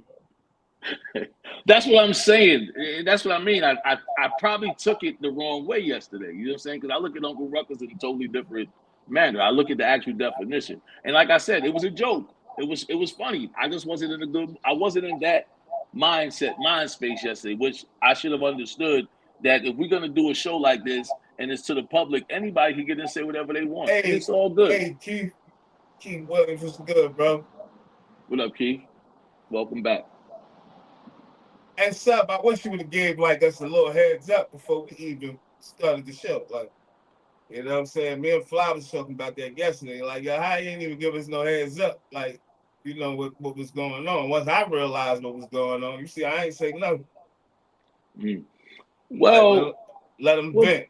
That's what I'm saying. That's what I mean. I probably took it the wrong way yesterday. You know what I'm saying? Because I look at Uncle Ruckus in a totally different manner. I look at the actual definition. And like I said, it was a joke. It was funny. I just wasn't I wasn't in that mind space yesterday, which I should have understood that if we're gonna do a show like this and it's to the public, anybody can get in and say whatever they want. Hey, it's all good. Hey, Keith Williams was good, bro. What up, Keith? Welcome back. And Sub, I wish you would have gave like us a little heads up before we even started the show. Like, you know what I'm saying? Me and Fly was talking about that yesterday. Like, yo, how you ain't even give us no heads up? Like, you know what was going on. Once I realized what was going on, you see, I ain't say nothing. Well, like, let them vent.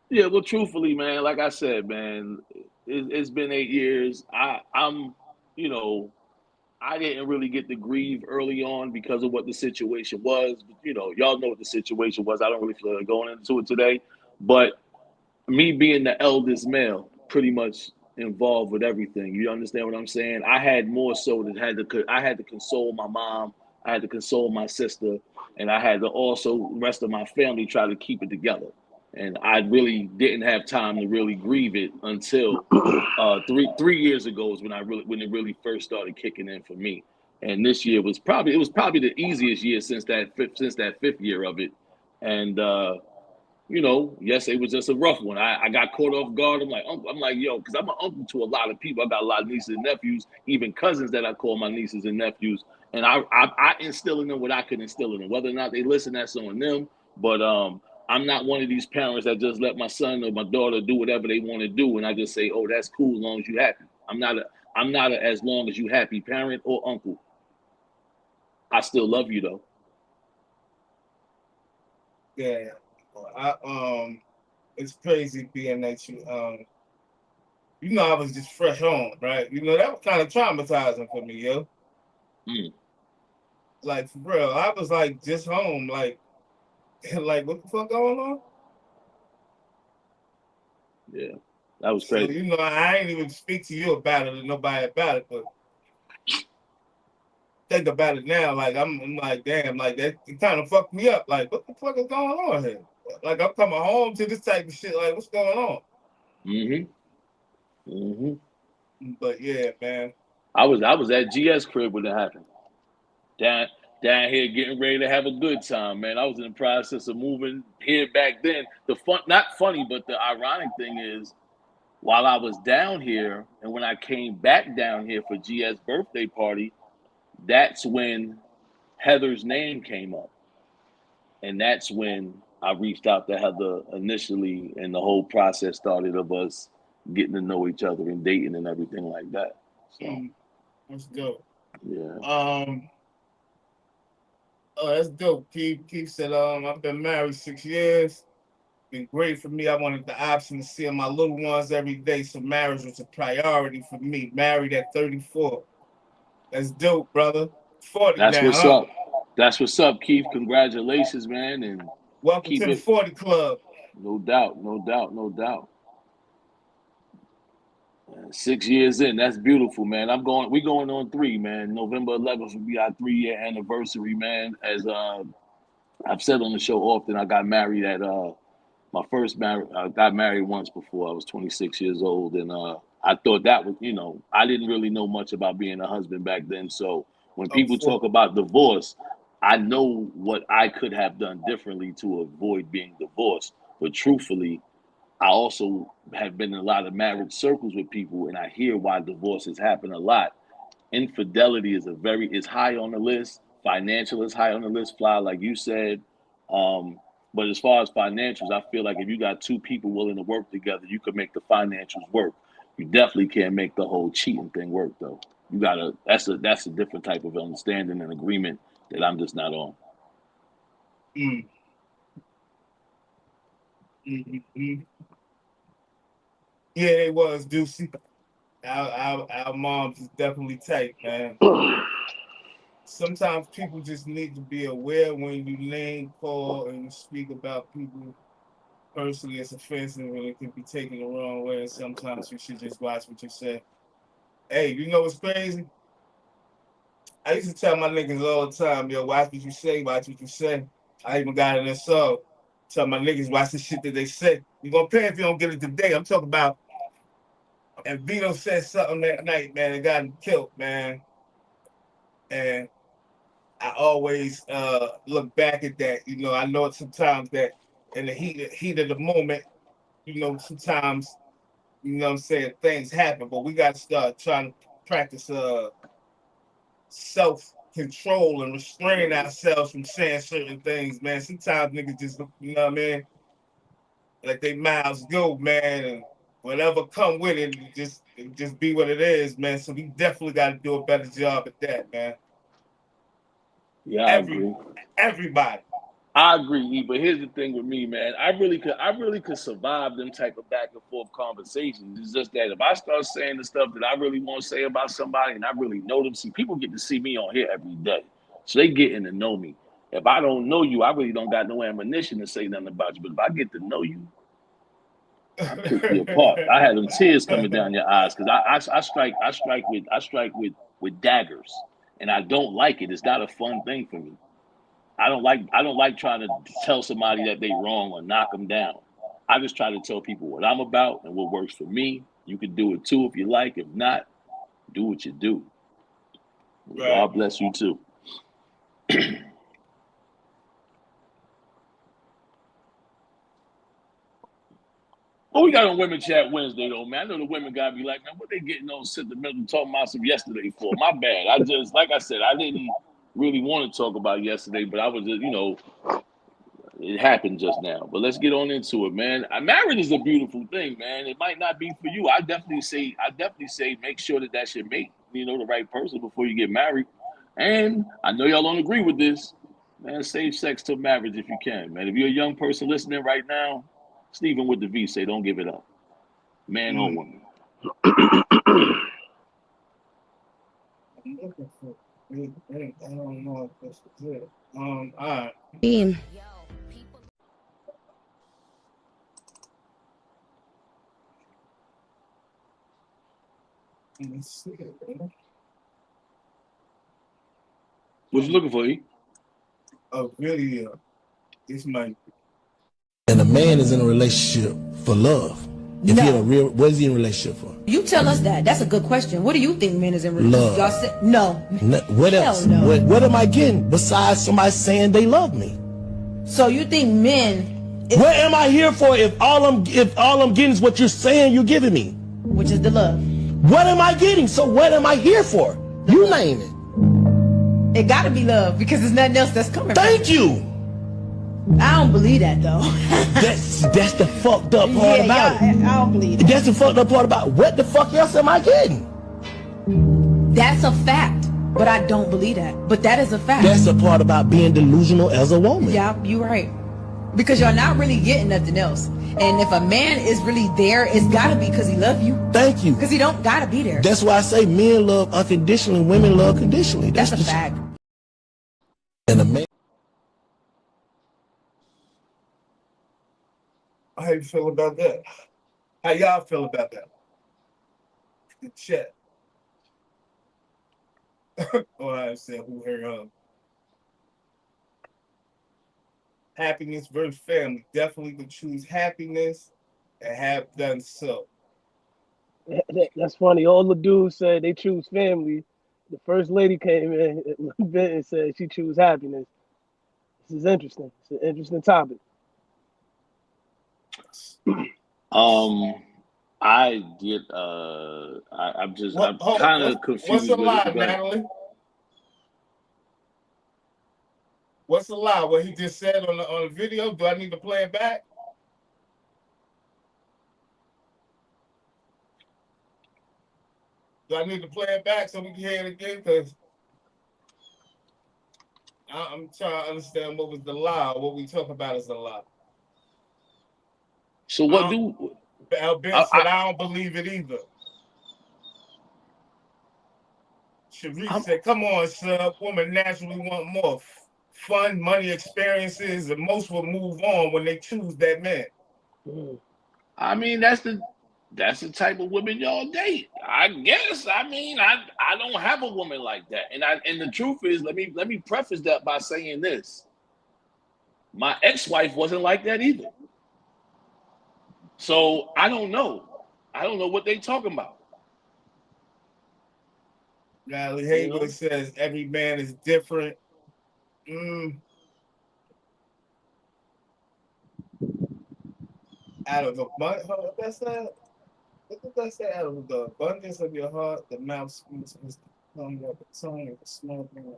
Yeah, well, truthfully, man, like I said, man, it's been 8 years. I'm, you know, I didn't really get to grieve early on because of what the situation was. You know, y'all know what the situation was. I don't really feel like going into it today. But me being the eldest male, pretty much involved with everything. You understand what I'm saying? I had more so that I had to console my mom, I had to console my sister, and I had to also rest of my family try to keep it together. And I really didn't have time to really grieve it until 3 years ago is when it really first started kicking in for me. And this year was probably the easiest year since that fifth year of it. And you know, yes, it was just a rough one. I got caught off guard. I'm like, yo, because I'm an uncle to a lot of people. I got a lot of nieces and nephews, even cousins that I call my nieces and nephews. And I instill in them what I could instill in them. Whether or not they listen, that's on them. But I'm not one of these parents that just let my son or my daughter do whatever they want to do, and I just say, oh, that's cool as long as you're happy. I'm not a as long as you happy parent or uncle. I still love you though. Yeah. It's crazy being that you know, I was just fresh home, right? You know, that was kind of traumatizing for me, yo. Like, for real, I was like just home, like what the fuck going on? Yeah, that was crazy. So, you know, I ain't even speak to you about it or nobody about it, but think about it now, like I'm like, damn, like that it kind of fucked me up. Like, what the fuck is going on here? Like, I'm coming home to this type of shit. Like, what's going on? But yeah, man. I was at GS crib when it happened. Down down here getting ready to have a good time, man. I was in the process of moving here back then. The fun, not funny, but the ironic thing is, while I was down here, and when I came back down here for GS birthday party, that's when Heather's name came up, and that's when I reached out to Heather initially, and the whole process started of us getting to know each other and dating and everything like that. So That's dope. yeah. Oh, that's dope. Keith said, I've been married 6 years. Been great for me. I wanted the option to see my little ones every day, so marriage was a priority for me. Married at 34. That's dope, brother. 40 That's now, what's huh? up. That's what's up, Keith. Congratulations, man, and Welcome keep to the it. 40 Club. No doubt, no doubt, no doubt. 6 years in, that's beautiful, man. We going on 3, man. November 11th will be our 3-year anniversary, man. As I've said on the show often, I got married at my first marriage. I got married once before. I was 26 years old, and I thought that was, I didn't really know much about being a husband back then. So when people talk about divorce, I know what I could have done differently to avoid being divorced. But truthfully, I also have been in a lot of marriage circles with people, and I hear why divorces happen a lot. Infidelity is high on the list. Financial is high on the list, Fly, like you said. But as far as financials, I feel like if you got 2 people willing to work together, you could make the financials work. You definitely can't make the whole cheating thing work, though. That's a different type of understanding and agreement that I'm just not on. Mm-hmm. Yeah, it was, Deucey. Our moms is definitely tight, man. Sometimes people just need to be aware when you name call and you speak about people personally. It's offensive and it can be taken the wrong way. And sometimes you should just watch what you say. Hey, you know what's crazy? I used to tell my niggas all the time, yo, watch what you say, watch what you say. I even got it in a song. Tell my niggas, watch the shit that they say. You're gonna pay if you don't get it today. I'm talking about. And Vito said something that night, man, that got him killed, man. And I always look back at that. I know it sometimes that in the heat of the moment, sometimes, what I'm saying, things happen, but we got to start trying to practice self-control and restrain ourselves from saying certain things, man. Sometimes niggas just, you know what I mean? Let their mouths go, man, and whatever come with it, just be what it is, man. So we definitely got to do a better job at that, man. Yeah, I agree. Everybody. I agree, E, but here's the thing with me, man. I really could survive them type of back and forth conversations. It's just that if I start saying the stuff that I really want to say about somebody and I really know them, see, people get to see me on here every day. So they getting to know me. If I don't know you, I really don't got no ammunition to say nothing about you. But if I get to know you, I pick you apart. I had them tears coming down your eyes because I strike with daggers, and I don't like it. It's not a fun thing for me. I don't like trying to tell somebody that they wrong or knock them down. I just try to tell people what I'm about and what works for me. You can do it too if you like. If not, do what you do. Right. God bless you too. What we got on Women Chat Wednesday, though, man? I know the women got to be like, man, what they getting on sentimental talking about some yesterday for? My bad. Like I said, I didn't really want to talk about yesterday, but I was just, it happened just now. But let's get on into it, man. Marriage is a beautiful thing, man. It might not be for you. I definitely say make sure that that's your mate, the right person before you get married. And I know y'all don't agree with this, man. Save sex till marriage if you can, man. If you're a young person listening right now, Stephen with the V say, don't give it up, man or woman. I don't know if this is it. All right. Let's see it, man. What you looking for, E? A video. This might. And a man is in a relationship for love. If he in a No. real, what is he in a relationship for? You tell us that. That's a good question. What do you think men is in Love. relationship? Y'all say no. What Hell else? no. What am I getting besides somebody saying they love me? So you think men What am I here for if all I'm getting is what you're saying you're giving me? which is the love. What am I getting? So what am I here for? You name it. It gotta be love because there's nothing else that's coming. Thank you. I don't believe that though. That's the fucked up part about it. I don't believe that. That's the fucked up part about it. What the fuck else am I getting? That's a fact, but I don't believe that. But that is a fact. That's the part about being delusional as a woman. Yeah, you're right. Because you're not really getting nothing else. And if a man is really there, it's gotta be because he love you. Thank you. Because he don't gotta be there. That's why I say men love unconditionally, women love conditionally. That's a fact. And a man. How you feel about that? How y'all feel about that? Chat. Oh, I said who her happiness versus family. Definitely would choose happiness and have done so. That's funny. All the dudes said they choose family. The first lady came in and said she choose happiness. This is interesting. It's an interesting topic. I get I'm kind of confused. What's the with lie, it, but- Natalie? What's the lie? What he just said on the video? Do I need to play it back? Do I need to play it back so we can hear it again? Because I'm trying to understand what was the lie. What we talk about is the lie. So what do Ben said, I don't believe it either. Sharif said, come on, sub. Women naturally want more fun, money, experiences, and most will move on when they choose that man. I mean, that's the type of women y'all date. I guess. I mean, I don't have a woman like that. And the truth is, let me preface that by saying this. My ex-wife wasn't like that either. So I don't know. I don't know what they talking about. Natalie Hager says every man is different. Out of the that's that. What does that say? Out of the abundance of your heart, the mouth speaks. The tongue, the small thing.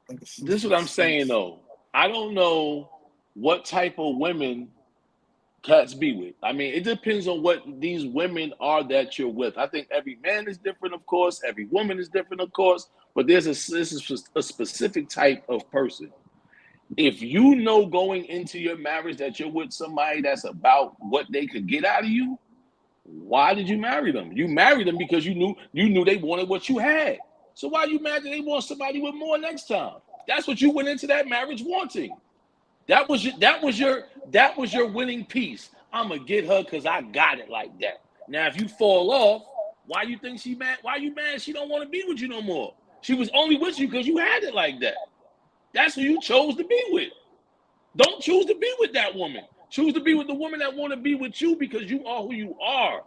This is what I'm saying though. I don't know what type of women cats be with. I mean, it depends on what these women are that you're with. I think every man is different, of course. Every woman is different, of course. But this is a specific type of person. If you know going into your marriage that you're with somebody that's about what they could get out of you, why did you marry them? You married them because you knew they wanted what you had. So why you mad that they want somebody with more next time? That's what you went into that marriage wanting. That was your winning piece. I'm gonna get her because I got it like that. Now, if you fall off, why you think she mad? Why you mad? She don't want to be with you no more. She was only with you because you had it like that. That's who you chose to be with. Don't choose to be with that woman. Choose to be with the woman that want to be with you because you are who you are.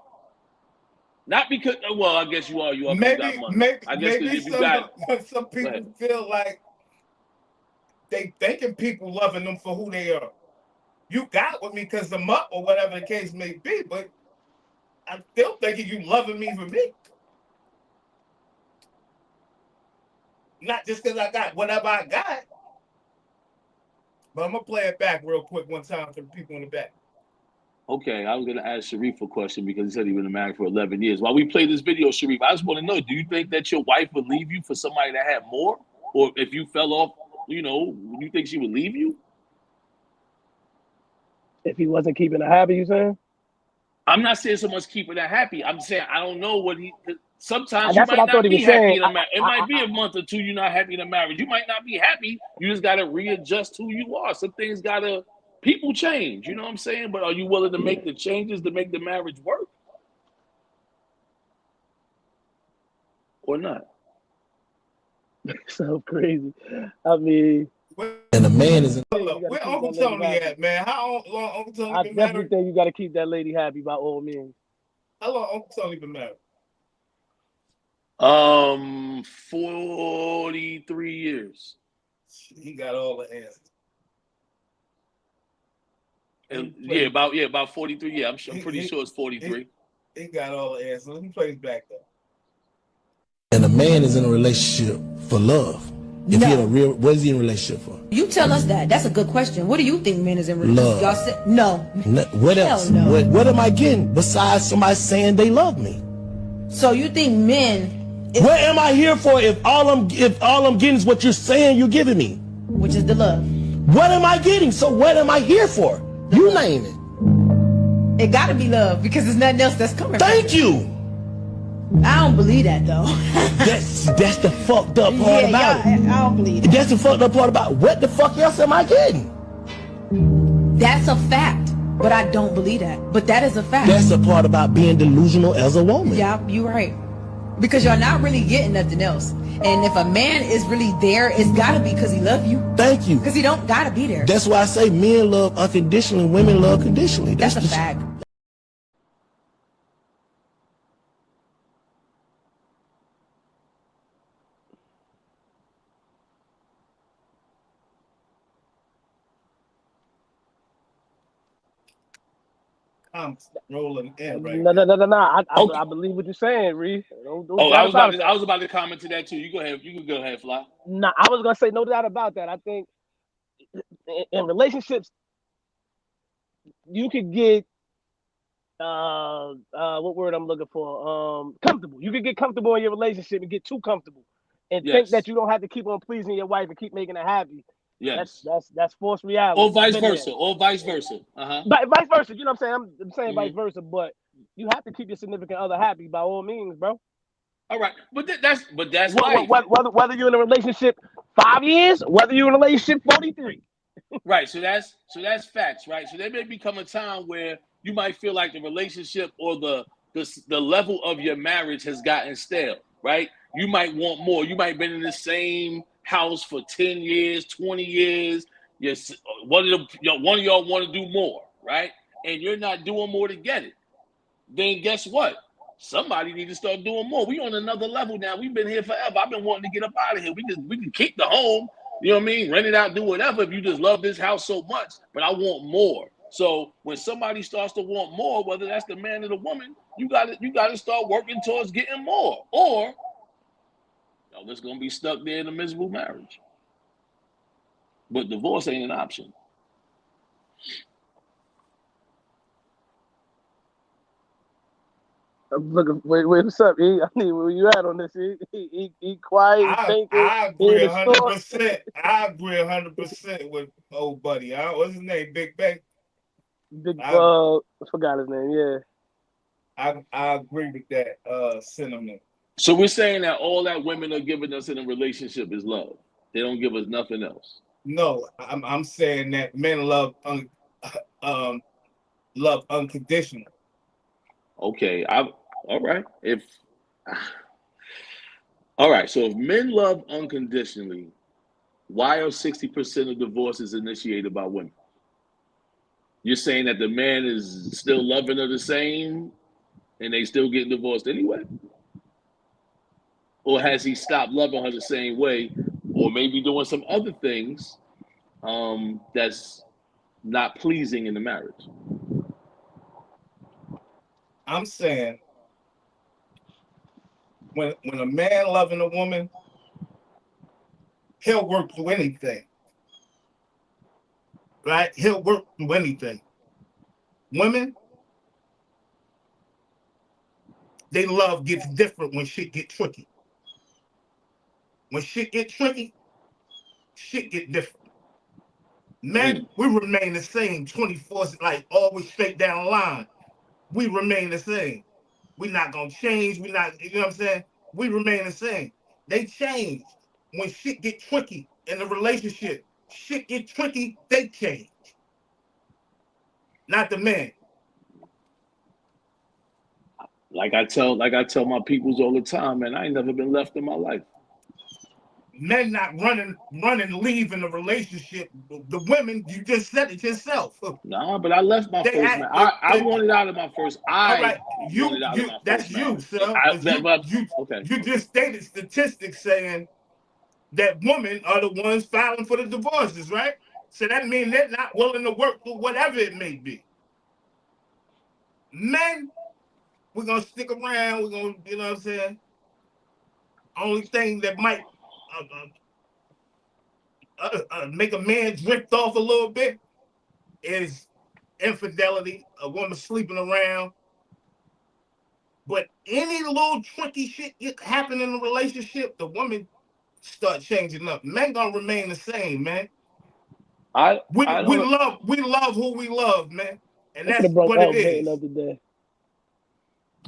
Not because, well, I guess you are. You are. Maybe some people ahead. feel like they thinking people loving them for who they are. You got with me because I'm up or whatever the case may be, but I'm still thinking you loving me for me. Not just because I got whatever I got. But I'm going to play it back real quick one time for the people in the back. Okay, I was going to ask Sharif a question because he said he's been married for 11 years. While we play this video, Sharif, I just want to know, do you think that your wife would leave you for somebody that had more? Or if you fell off, you think she would leave you? If he wasn't keeping her happy, you saying? I'm not saying someone's keeping her happy. I'm saying I don't know what sometimes That's you what I might thought not he be was happy saying. in a marriage. It might be a month or two you're not happy in a marriage. You might not be happy. You just got to readjust who you are. Some things people change. You know what I'm saying? But are you willing to make the changes to make the marriage work? Or not? So crazy. I mean, And a man is in Hold up. Where Uncle Tony at, man? How long Uncle Tony I been definitely married? think you got to keep that lady happy by all means. How long Uncle Tony been married? 43 years. He got all the answers. And about 43. Yeah, I'm pretty sure it's 43. He got all the answers. He plays back though. and a man is in a relationship for love. If No. he in a real, what is he in a relationship for? You tell us that. That's a good question. What do you think men is in relationship? Love. Y'all say no. What Hell else? no. What am I getting besides somebody saying they love me? So you think men What am I here for if all I'm getting is what you're saying you're giving me? which is the love. What am I getting? So what am I here for? You name it. It gotta be love because there's nothing else that's coming. Thank you. I don't believe that though. That's the fucked up part about it. I don't believe that. That's the fucked up part about it. What the fuck else am I getting? That's a fact, but I don't believe that. But that is a fact. That's the part about being delusional as a woman. Yeah, you're right. Because you're not really getting nothing else. And if a man is really there, it's gotta be because he love you. Thank you. Because he don't gotta be there. That's why I say men love unconditionally, women love conditionally. That's a the- fact. I'm rolling in right No. now. I believe what you're saying, Reed. Don't I doubt about was about to comment to that too. You go ahead. You can go ahead, Fly. Nah, I was gonna say no doubt about that. I think in relationships, you could get what word I'm looking for? Comfortable. You could get comfortable in your relationship and get too comfortable and think Yes. that you don't have to keep on pleasing your wife and keep making her happy. Yes. That's forced reality. Or vice I've been versa. there. Or vice versa. Uh-huh. But vice versa, you know what I'm saying? I'm saying vice Mhm. versa, but you have to keep your significant other happy by all means, bro. All right. But that's life. Whether you're in a relationship 5 years, whether you're in a relationship 43. Right. So that's facts, right? So there may become a time where you might feel like the relationship or the level of your marriage has gotten stale, right? You might want more. You might have been in the same house for 10 years, 20 years. Yes, one of y'all want to do more, right? And you're not doing more to get it. Then guess what? Somebody need to start doing more. We on another level now. We've been here forever. I've been wanting to get up out of here. We can keep the home, you know what I mean? Rent it out, do whatever if you just love this house so much. But I want more. So when somebody starts to want more, whether that's the man or the woman, you gotta start working towards getting more. Or y'all just gonna be stuck there in a miserable marriage. But divorce ain't an option. I'm looking. Wait, what's up, E? I need where you at on this. E quiet, thinking. I agree in the store. 100%. I agree 100% with old buddy. What's his name? Big Bang. I forgot his name. Yeah. I agree with that sentiment. So we're saying that all that women are giving us in a relationship is love. They don't give us nothing else. No, I'm saying that men love love unconditional. Okay, all right. All right, so if men love unconditionally, why are 60% of divorces initiated by women? You're saying that the man is still loving her the same and they still getting divorced anyway? Or has he stopped loving her the same way, or maybe doing some other things that's not pleasing in the marriage? I'm saying when a man loving a woman, he'll work through anything. Right? He'll work through anything. Women, they love gets different when shit get tricky. When shit get tricky, shit get different. Men, we remain the same 24, like always straight down the line. We remain the same. We're not gonna change. We're not, you know what I'm saying? We remain the same. They change. When shit get tricky in the relationship, shit get tricky, they change. Not the man. Like I tell my peoples all the time, man, I ain't never been left in my life. men not running, leaving the relationship. The women, you just said it yourself. Nah, but I left my They first man. act. I wanted out of my first. All I right, wanted out of my that's first you, marriage. sir. Okay. You just stated statistics saying that women are the ones filing for the divorces, right? So that means they're not willing to work through whatever it may be. Men, we're gonna stick around. We're gonna, you know what I'm saying. Only thing that might make a man drift off a little bit is infidelity, a woman sleeping around. But any little tricky shit happen in a relationship, the woman start changing up. Men gonna remain the same, man. We love who we love, man, and I could that's have brought what it Elton is. another day.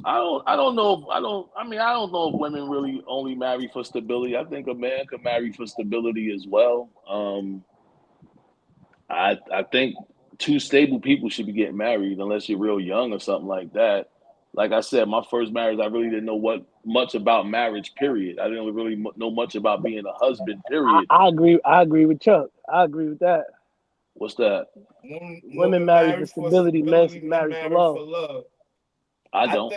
I don't know if women really only marry for stability. I think a man could marry for stability as well. I think two stable people should be getting married unless you're real young or something like that. Like I said, my first marriage, I really didn't know much about marriage, period. I didn't really know much about being a husband, period. I agree with Chuck. I agree with that. What's that? Women marry for stability, men marry for love. I don't.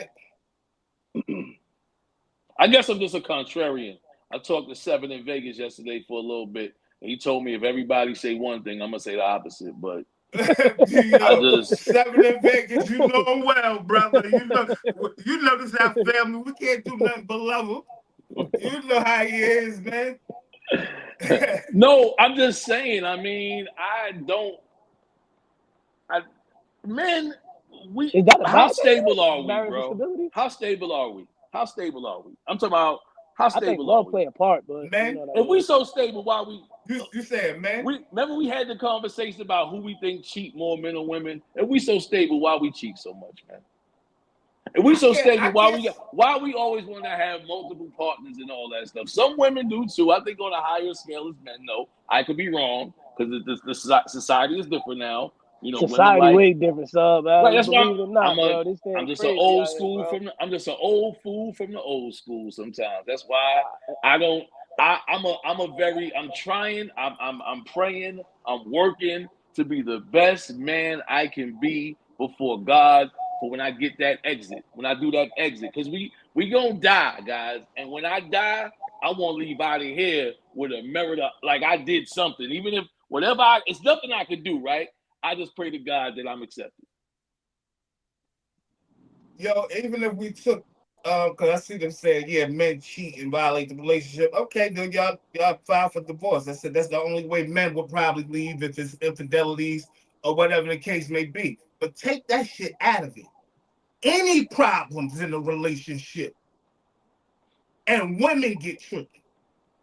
I guess I'm just a contrarian. I talked to Seven in Vegas yesterday for a little bit, and he told me if everybody say one thing, I'm gonna say the opposite. But Seven in Vegas, you know him well, brother. You know this our family. We can't do nothing but love him. You know how he is, man. No, I'm just saying. I mean, men. How stable are we, bro? How stable are we? I'm talking about how stable I think are love we? play a part, but man, if we so stable, why we? You saying, man? Remember we had the conversation about who we think cheat more, men or women. If we so stable, why we cheat so much, man? If we so stable, why we always want to have multiple partners and all that stuff? Some women do too. I think on a higher scale as men. No, I could be wrong because the society is different now. You know, society way different, sub. Right, that's why I'm just an old school I'm just an old fool from the old school. Sometimes that's why I'm praying, I'm working to be the best man I can be before God for when I get that exit, when I do that exit, because we gonna die, guys, and when I die, I want to leave out of here with a merit, like I did something, even if it's nothing I could do, right? I just pray to God that I'm accepted. Yo, even if we took, because I see them saying, yeah, men cheat and violate the relationship. Okay, then y'all file for divorce. I said that's the only way men would probably leave if it's infidelities or whatever the case may be. But take that shit out of it. Any problems in a relationship, and women get tricky.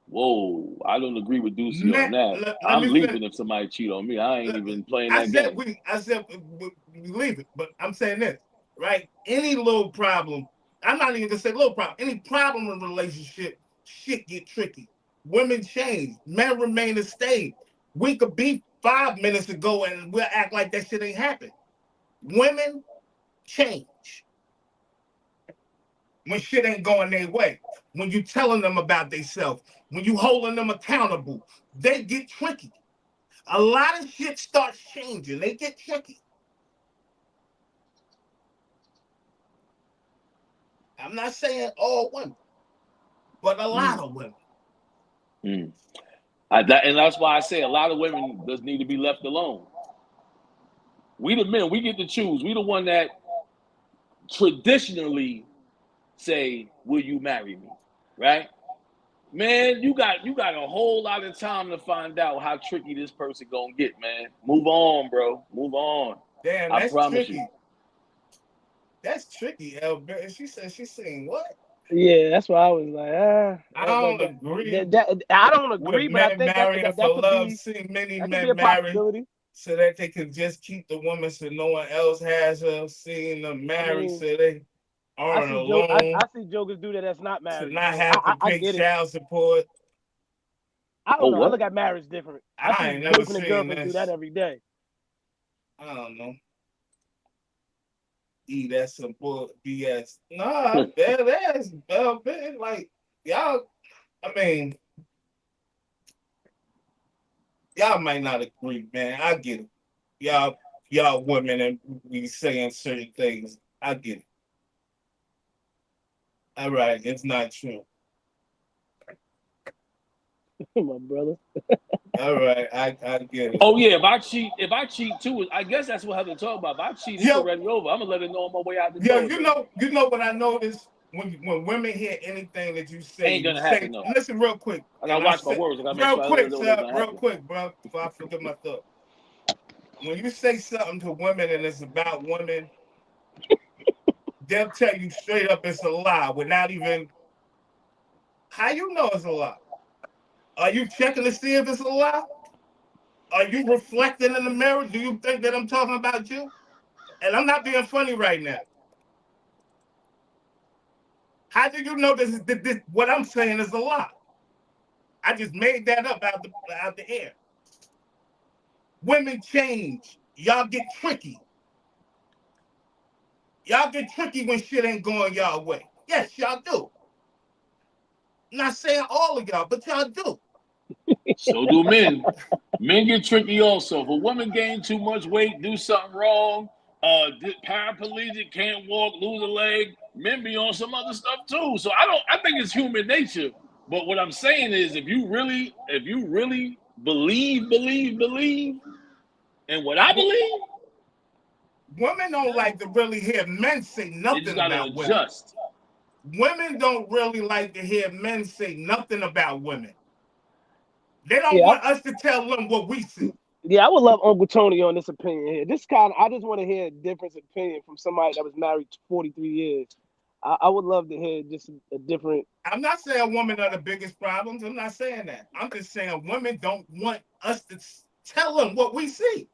Whoa, I don't agree with Deucey on that. I'm leaving if somebody cheat on me. I ain't even playing that game. I said we leave it, but I'm saying this, right? Any little problem, I'm not even gonna say little problem. Any problem in a relationship, shit get tricky. Women change, men remain the same. We could be 5 minutes ago and we'll act like that shit ain't happened. Women change when shit ain't going their way. When you telling them about themselves, when you holding them accountable, they get tricky. A lot of shit starts changing. They get tricky. I'm not saying all women, but a lot of women. And that's why I say a lot of women just need to be left alone. We the men, we get to choose. We the one that traditionally say, "Will you marry me?" Right? Man, you got a whole lot of time to find out how tricky this person gonna get, man. Move on, bro. Move on. Damn, I promise you. That's tricky, Albert. She said she's saying what? Yeah, that's why I was like, I don't agree. I don't agree, but I think that for could love. be, See many that men could be a possibility. so that they can just keep the woman so no one else has her. Seeing them married so they aren't alone. I see jokers do that. That's not married. To not have to pay child support. I don't know. I look at marriage different. I ain't never seen girlfriends do that every day. I don't know. That's some bull BS. Nah, that's like y'all. I mean, Y'all might not agree, man. I get it. Y'all women and we saying certain things. I get it. All right, it's not true. My brother. All right, I get it. Oh yeah, if I cheat too, I guess that's what I have to talk about. If I cheat, it's Yo. already over. I'm gonna let her know on my way out the Yo, door. you know what I noticed when women hear anything that you say, Ain't gonna you say, happen though. listen real quick. I gotta watch my words. I gotta make real sure I quick, know sir, what's gonna real happen. quick, bro, before I forget my thought. When you say something to women and it's about women, they'll tell you straight up it's a lie without even. How you know it's a lie? Are you checking to see if it's a lie? Are you reflecting in the mirror? Do you think that I'm talking about you? And I'm not being funny right now. How do you know this what I'm saying is a lie? I just made that up out the air. Women change. Y'all get tricky. Y'all get tricky when shit ain't going y'all way. Yes, y'all do. I'm not saying all of y'all, but y'all do. So do men. Men get tricky also. If a woman gain too much weight, do something wrong, paraplegic, can't walk, lose a leg, men be on some other stuff too. So I think it's human nature. But what I'm saying is if you really believe in what I believe, women don't like to really hear men say nothing about women. Women don't really like to hear men say nothing about women. They don't want us to tell them what we see. Yeah, I would love Uncle Tony on this opinion here. I just want to hear a different opinion from somebody that was married 43 years. I would love to hear just a different. I'm not saying women are the biggest problems. I'm not saying that. I'm just saying women don't want us to tell them what we see.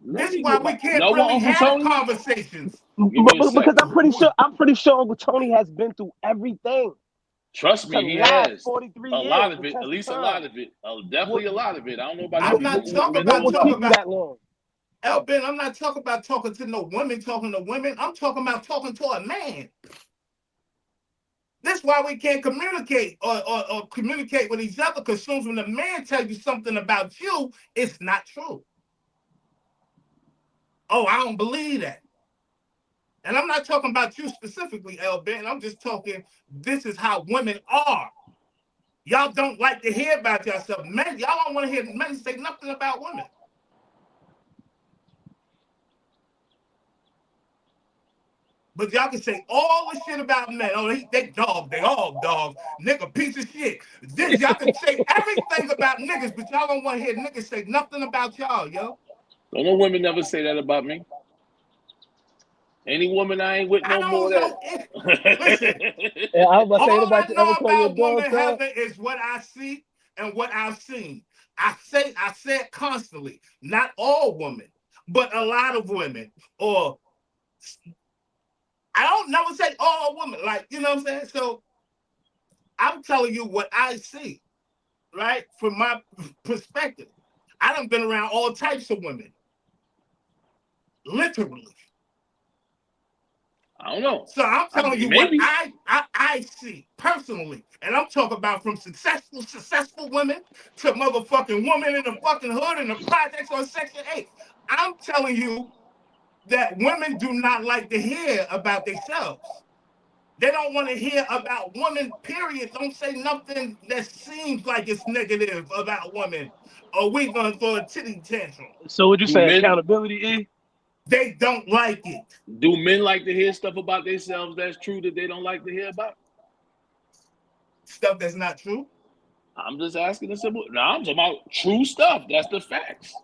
That's why we can't really have conversations. Because I'm pretty sure Uncle Tony has been through everything. Trust me, he has 43 a years, lot of it. At least a lot of it. Definitely a lot of it. I don't know about. I'm not talking about that long. Elvin, I'm not talking about talking to no women, talking to women. I'm talking about talking to a man. That's why we can't communicate or communicate with each other. Because soon as when a man tells you something about you, it's not true. Oh, I don't believe that. And I'm not talking about you specifically, Elvin. I'm just talking, this is how women are. Y'all don't like to hear about yourself. Men, y'all don't want to hear men say nothing about women. But y'all can say all the shit about men. Oh, they dog. They all dogs. Nigga, piece of shit. This, y'all can say everything about niggas, but y'all don't want to hear niggas say nothing about y'all, yo. Don't no women never say that about me. Any woman I ain't with no more than. Listen, all I know about women, Heather, is what I see and what I've seen. I say it constantly. Not all women, but a lot of women. Or I don't never say all women. Like, you know what I'm saying? So I'm telling you what I see, right? From my perspective. I done been around all types of women. Literally. I don't know. So I'm telling you what I see personally. And I'm talking about from successful women to motherfucking women in the fucking hood and the projects on Section 8. I'm telling you that women do not like to hear about themselves. They don't want to hear about women, period. Don't say nothing that seems like it's negative about women. Or we gonna throw a titty tantrum. So would you say accountability, E? They don't like it. Do men like to hear stuff about themselves that's true that they don't like to hear about? Stuff that's not true? I'm just asking a simple. No, I'm talking about true stuff. That's the facts.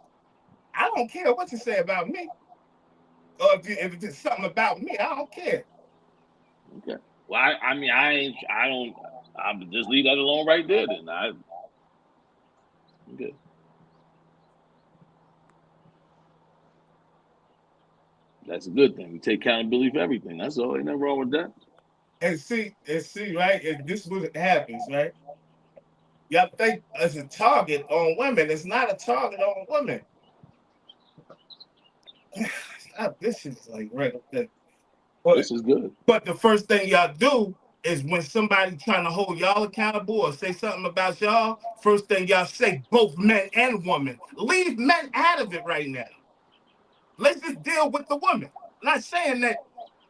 I don't care what you say about me. Or if it's something about me, I don't care. Okay. Well, I just leave that alone right there then. Okay. That's a good thing. We take accountability for everything. That's all. Ain't nothing wrong with that. And see, right? This is what happens, right? Y'all think it's a target on women. It's not a target on women. This is like right up there. This is good. But the first thing y'all do is when somebody trying to hold y'all accountable or say something about y'all, first thing y'all say, both men and women. Leave men out of it right now. Let's just deal with the women. Not saying that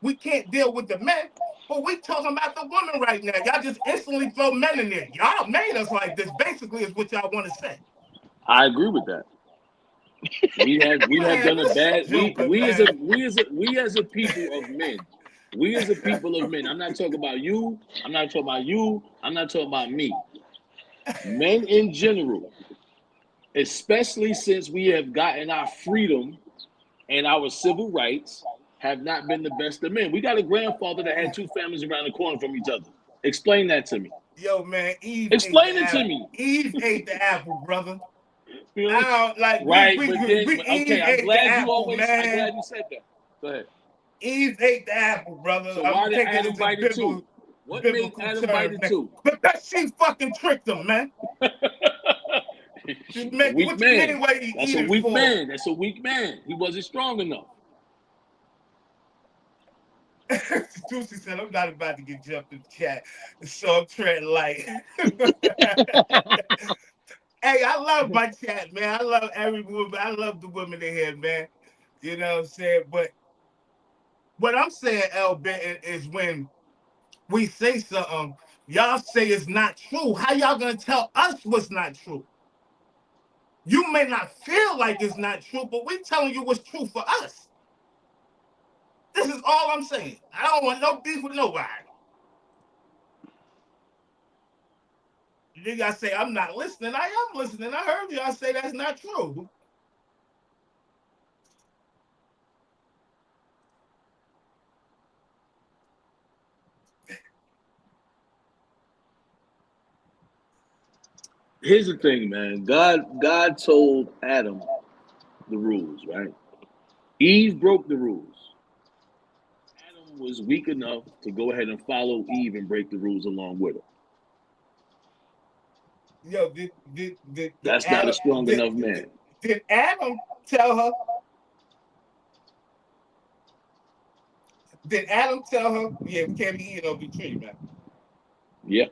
we can't deal with the men, but we talking about the women right now. Y'all just instantly throw men in there. Y'all made us like this, basically, is what y'all want to say. I agree with that. We have done a bad. We as a people of men. We as a people of men. I'm not talking about you. I'm not talking about you. I'm not talking about me. Men in general, especially since we have gotten our freedom and our civil rights, have not been the best of men. We got a grandfather that had 2 families around the corner from each other. Explain that to me. Yo, man, Eve. Explain it to me. Eve ate the apple, brother. You know? I don't, like, right, we okay. I'm glad you said that. Go ahead. Eve ate the apple, brother. So why did Adam bite it too? What made Adam bite it too? Because she fucking tricked him, man. Weak man. That's a weak man. That's a weak man. He wasn't strong enough. Juicy said, I'm not about to get jumped in the chat, so I'm treading light. Hey, I love my chat, man. I love every woman. I love the women in here, man. You know what I'm saying? But what I'm saying, L. Benton, is when we say something, y'all say it's not true. How y'all gonna tell us what's not true? You may not feel like it's not true, but we're telling you what's true for us. This is all I'm saying. I don't want no beef with nobody. You guys say I'm not listening. I am listening. I heard y'all say that's not true. Here's the thing, man. God told Adam the rules, right? Eve broke the rules. Adam was weak enough to go ahead and follow Eve and break the rules along with her. Yo, that's Adam, not a strong enough man. Did Adam tell her? Did Adam tell her, yeah, we can't be eating off the tree, man? Yeah.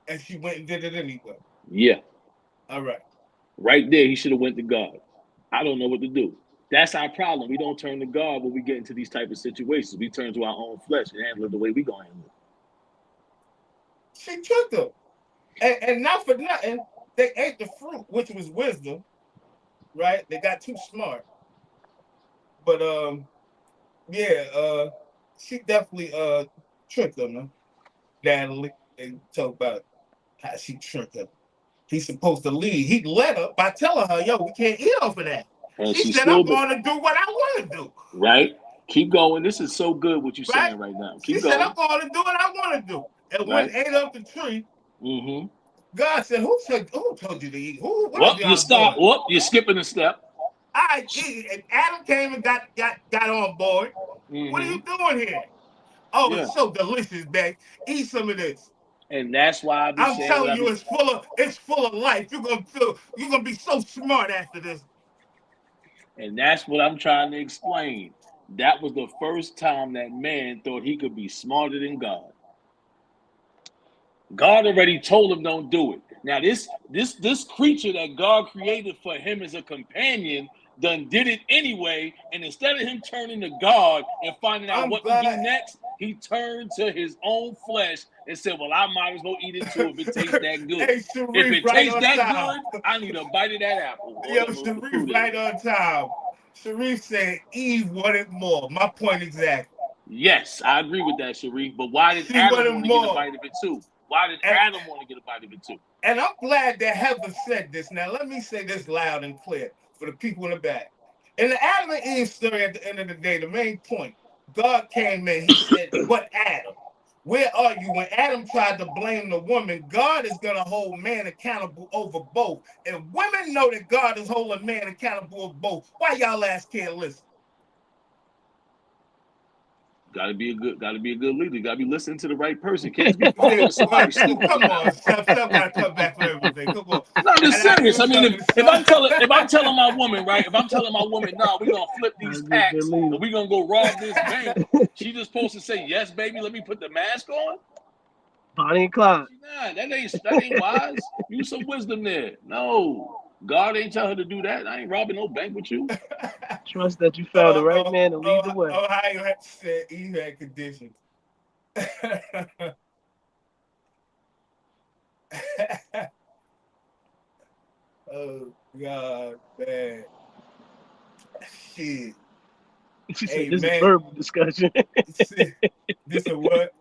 And she went and did it anyway. Yeah. All right. Right there, he should have went to God. I don't know what to do. That's our problem. We don't turn to God when we get into these type of situations. We turn to our own flesh and handle it the way we go handle it. She tricked them. And not for nothing, they ate the fruit, which was wisdom, right? They got too smart. But she definitely tricked them, man. Natalie, they talk about how she tricked him. He's supposed to lead. He led her by telling her, yo, we can't eat off of that. And she said, I'm going to do what I want to do. Right. Keep going. This is so good what you're saying right now. Keep going. Said, I'm going to do what I want to do. And when ate up the tree, God said, who told you to eat? You stop. You're skipping a step. And Adam came and got on board. What are you doing here? Oh, it's so delicious, man. Eat some of this. And that's why I'm telling you, it's full of life. You're gonna be so smart after this. And that's what I'm trying to explain. That was the first time that man thought he could be smarter than God. God already told him don't do it. Now this creature that God created for him as a companion done did it anyway, and instead of him turning to God and finding out what to do next, he turned to his own flesh and said, well, I might as well eat it too if it tastes that good. Hey, Sharif, if it tastes that good, I need a bite of that apple. Yo, Sharif right on time. Sharif said Eve wanted more. My point exactly. Yes, I agree with that, Sharif. But why did Adam want to get a bite of it too? Why did Adam want to get a bite of it too? And I'm glad that Heather said this. Now, let me say this loud and clear for the people in the back. In the Adam and Eve story, at the end of the day, the main point, God came in, he said, what Adam? Where are you? When Adam tried to blame the woman, God is going to hold man accountable over both. And women know that God is holding man accountable over both. Why y'all ass can't listen? Gotta be a good leader. You gotta be listening to the right person. Can't be following somebody stupid. Come on, Steph gotta come back for everything. Come on. No, I'm just serious. I mean, if I'm telling my woman, right? If I'm telling my woman, nah, we're gonna flip these packs and we're gonna go rob this bank, she just supposed to say, yes, baby, let me put the mask on. Bonnie and Clyde. Nah, that ain't wise. Use some wisdom there. No, God ain't tell her to do that. I ain't robbing no bank with you. Trust that you found the right man to lead the way. Ohio had said he had conditions. Oh God, man. Shit. She said, Hey, this man. is verbal discussion. This is what?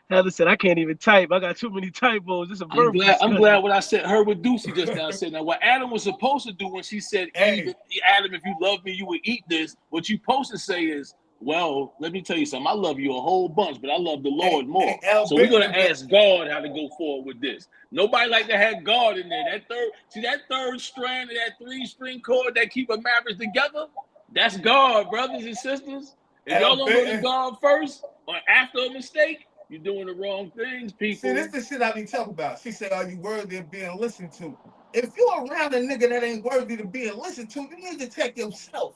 Heather said, I can't even type. I got too many typos. This is a I'm verbal glad. discussion. I'm glad what I said. Her with Deucey just now said. Now, what Adam was supposed to do when she said, Hey. Adam, if you love me, you would eat this. What you supposed to say is, well, let me tell you something. I love you a whole bunch, but I love the Lord more. Hey, So we're gonna ask God how to go forward with this. Nobody like to have God in there. That third strand of that 3-string cord that keep a marriage together. That's God, brothers and sisters. If y'all don't go to God first or after a mistake, you're doing the wrong things, people. See, this is the shit I be talking about. She said, are you worthy of being listened to? If you're around a nigga that ain't worthy of being listened to, you need to check yourself.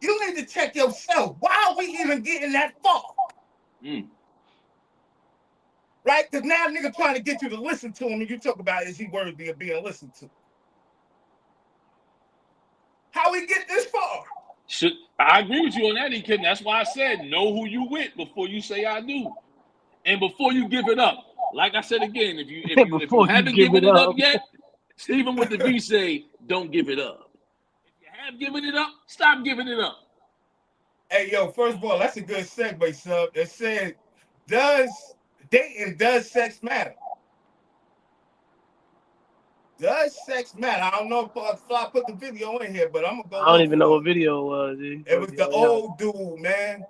You need to check yourself. Why are we even getting that far? Right? Because now nigga trying to get you to listen to him and you talk about, is he worthy of being listened to? How we get this far? I agree with you on that, Ken. That's why I said know who you with before you say I do, and before you give it up. Like I said again, if you haven't given it up yet, Stephen with the V say don't give it up. If you have given it up, stop giving it up. Hey yo, first of all, that's a good segue, sub. That said, does sex matter? Does sex matter? I don't know if I put the video in here, but I'm gonna go. I don't even know what video was. It was the old dude, man.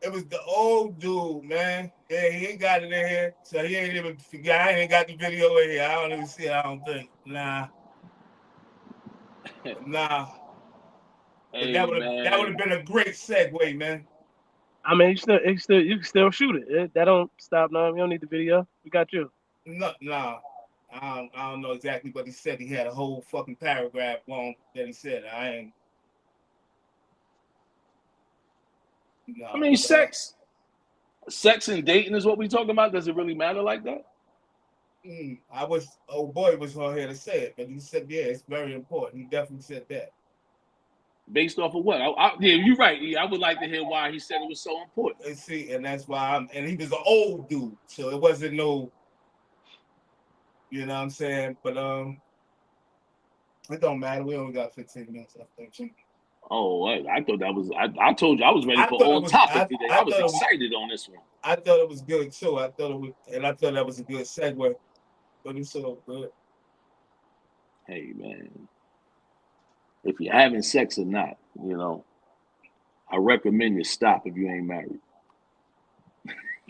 It was the old dude, man. Yeah, he ain't got it in here, so he ain't even. I ain't got the video in here. I don't even see it. I don't think. Nah. Hey, that would have been a great segue, man. I mean, you can still shoot it. That don't stop. No, we don't need the video. We got you. Nah. I don't know exactly what he said. He had a whole fucking paragraph long that he said. I mean, sex and dating is what we talking about. Does it really matter like that? Old boy was on here to say it, but he said, yeah, it's very important. He definitely said that. Based off of what? Yeah, you're right. I would like to hear why he said it was so important. And see, and that's why and he was an old dude, so it wasn't no. You know what I'm saying? But it don't matter. We only got 15 minutes, I think. Oh, I thought that was. I told you I was ready for all topic today. I was excited on this one. I thought it was good too. I thought that was a good segue. But it's so good. Hey man, if you're having sex or not, I recommend you stop if you ain't married.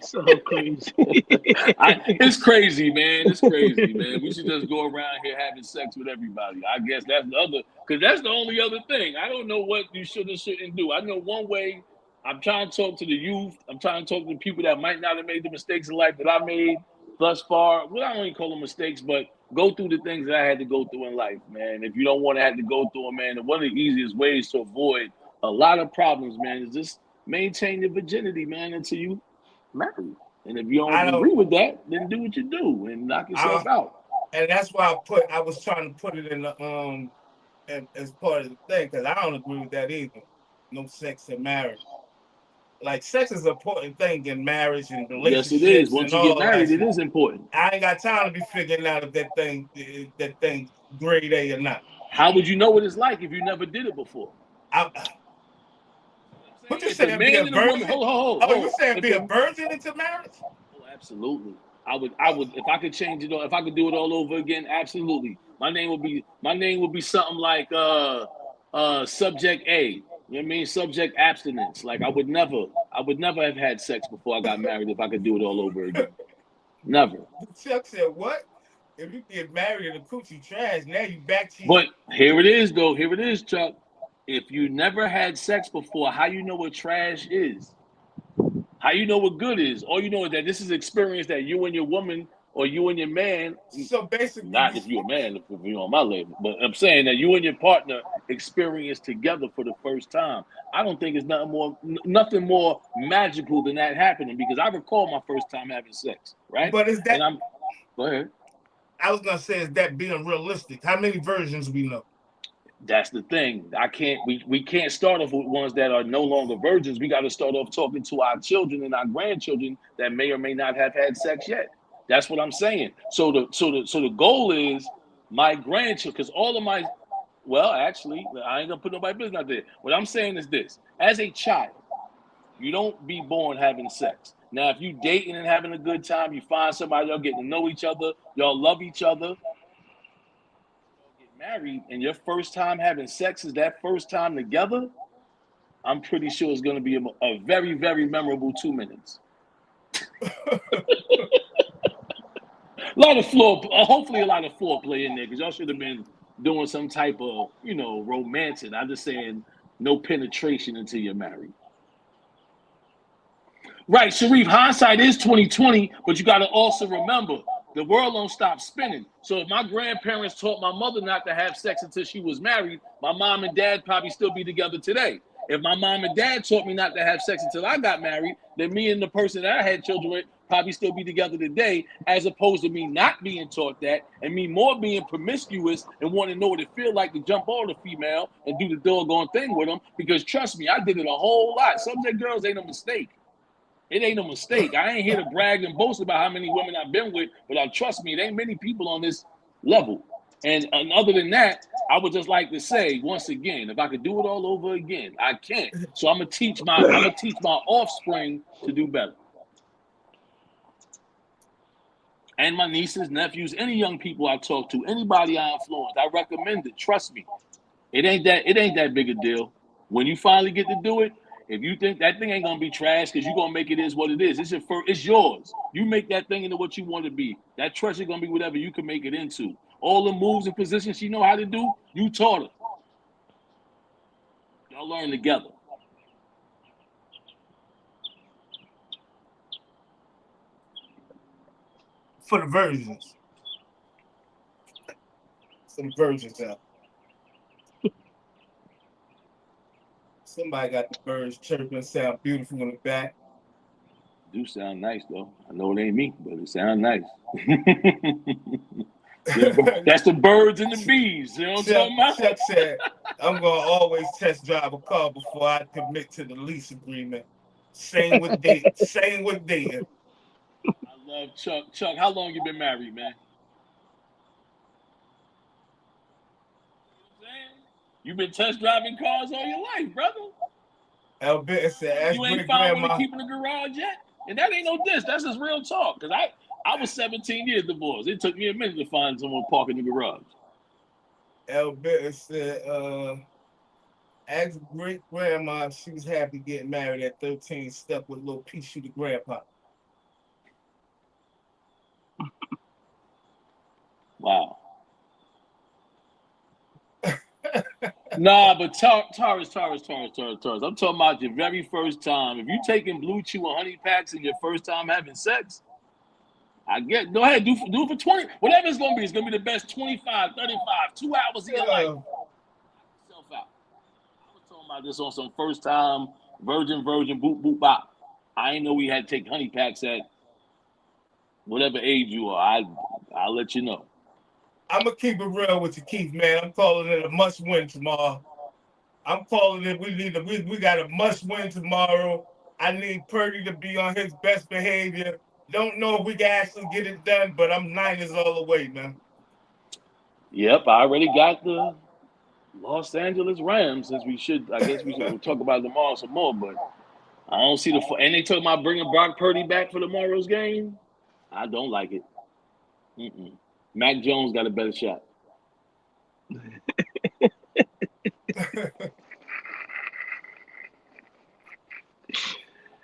So crazy. It's crazy, man. It's crazy, man. We should just go around here having sex with everybody. I guess that's because that's the only other thing. I don't know what you should and shouldn't do. I know one way. I'm trying to talk to the youth. I'm trying to talk to people that might not have made the mistakes in life that I made thus far. Well, I don't even call them mistakes, but go through the things that I had to go through in life, man. If you don't want to have to go through them, man, one of the easiest ways to avoid a lot of problems, man, is just maintain your virginity, man, until you married. And if you don't agree with that, then do what you do and knock yourself out. And that's why I was trying to put it in the as part of the thing, because I don't agree with that either. No sex in marriage. Like, sex is an important thing in marriage and relationships. Yes, it is. Once you get married, it is important. I ain't got time to be figuring out if that thing grade A or not. How would you know what it's like if you never did it before? What you saying? Be a virgin? You saying be a virgin into marriage? Oh, absolutely. I would if I could change it, if I could do it all over again, absolutely. My name would be something like subject A. You know what I mean? Subject abstinence. Like I would never have had sex before I got married if I could do it all over again. Never. Chuck said, what? If you get married and the coochie trash, now you back to you. But here it is, though. Here it is, Chuck. If you never had sex before, how you know what trash is? How you know what good is? All you know is that this is experience that you and your woman or you and your man. So basically, Not if you're a man, if you're on my level, but I'm saying that you and your partner experience together for the first time. I don't think it's nothing more magical than that happening, because I recall my first time having sex, right? But is that? Go ahead. I was gonna say, is that being realistic? How many versions we know? That's the thing. We can't start off with ones that are no longer virgins. We got to start off talking to our children and our grandchildren that may or may not have had sex yet. That's what I'm saying. So the goal is my grandchildren, because all of my, well, actually, I ain't gonna put nobody's business out there. What I'm saying is this: as a child, you don't be born having sex. Now, if you dating and having a good time, you find somebody, y'all getting to know each other, y'all love each other, get married, and your first time having sex is that first time together, I'm pretty sure it's going to be a very, very memorable 2 minutes. Hopefully a lot of foreplay in there, because y'all should have been doing some type of, romancing. I'm just saying, no penetration until you're married. Right, Sharif, hindsight is 20/20, but you got to also remember, the world don't stop spinning. So if my grandparents taught my mother not to have sex until she was married, my mom and dad probably still be together today. If my mom and dad taught me not to have sex until I got married, then me and the person that I had children with probably still be together today, as opposed to me not being taught that and me more being promiscuous and wanting to know what it feel like to jump on a female and do the doggone thing with them. Because trust me, I did it a whole lot. Some of the girls ain't a mistake. It ain't no mistake. I ain't here to brag and boast about how many women I've been with, but trust me, there ain't many people on this level. And other than that, I would just like to say once again, if I could do it all over again, I can't. So I'm gonna teach my offspring to do better. And my nieces, nephews, any young people I talk to, anybody I influence, I recommend it. Trust me, it ain't that big a deal. When you finally get to do it, if you think that thing ain't gonna be trash because you're gonna make it is what it is, it's yours. You make that thing into what you want to be. That treasure gonna be whatever you can make it into. All the moves and positions she know how to do, you taught her. Y'all learn together. For the virgins. Some virgins out. Somebody got the birds chirping, sound beautiful in the back. Do sound nice though. I know it ain't me, but it sound nice. That's the birds and the bees. You know what I'm talking about? Chuck said, I'm gonna always test drive a car before I commit to the lease agreement. Same with dating. I love Chuck. Chuck, how long you been married, man? You've been test driving cars all your life, brother. Albert said, you ain't found one to keep in the garage yet? And that ain't no diss. That's just real talk. Because I was 17 years divorced. It took me a minute to find someone parking in the garage. Albert said, ask great grandma if she was happy getting married at 13, stuck with little pea shooter grandpa. Wow. Nah, but Taurus. I'm talking about your very first time. If you taking Blue Chew or honey packs and your first time having sex, go ahead, do it for 20. Whatever it's gonna be the best 25, 35, 2 hours of your life. Yourself out. I was talking about this on some first time virgin, boop, boop, bop. I ain't know we had to take honey packs at whatever age you are. I'll let you know. I'm going to keep it real with you, Keith, man. I'm calling it a must-win tomorrow. I'm calling it, we got a must-win tomorrow. I need Purdy to be on his best behavior. Don't know if we can actually get it done, but I'm Niners all the way, man. Yep, I already got the Los Angeles Rams, I guess we should talk about it tomorrow some more, but I don't see and they talking about bringing Brock Purdy back for tomorrow's game. I don't like it. Mac Jones got a better shot.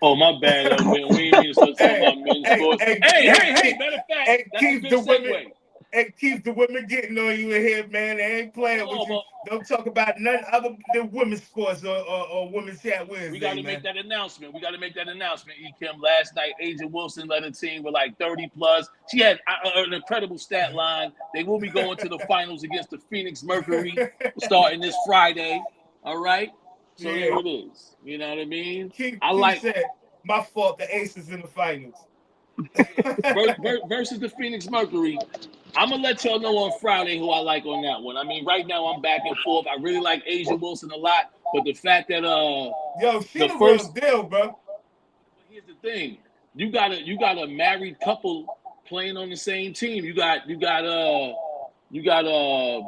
Oh, my bad. We ain't mean to start talking about men's sports. Hey, matter of fact, that's a good segue. and keep the women getting on you in here, man. They ain't playing with you. Don't talk about none other than women's sports or women's chat Wednesday. We got to make that announcement. Kim, last night, Asia Wilson led a team with like 30 plus. She had an incredible stat line. They will be going to the finals against the Phoenix Mercury starting this Friday. All right. So there it is. You know what I mean? Keith I said, my fault, the Aces in the finals. versus the Phoenix Mercury. I'm going to let y'all know on Friday who I like on that one. I mean, right now I'm back and forth. I really like Asia Wilson a lot, but the fact that she the first deal, bro. Here's the thing. You got a married couple playing on the same team. You got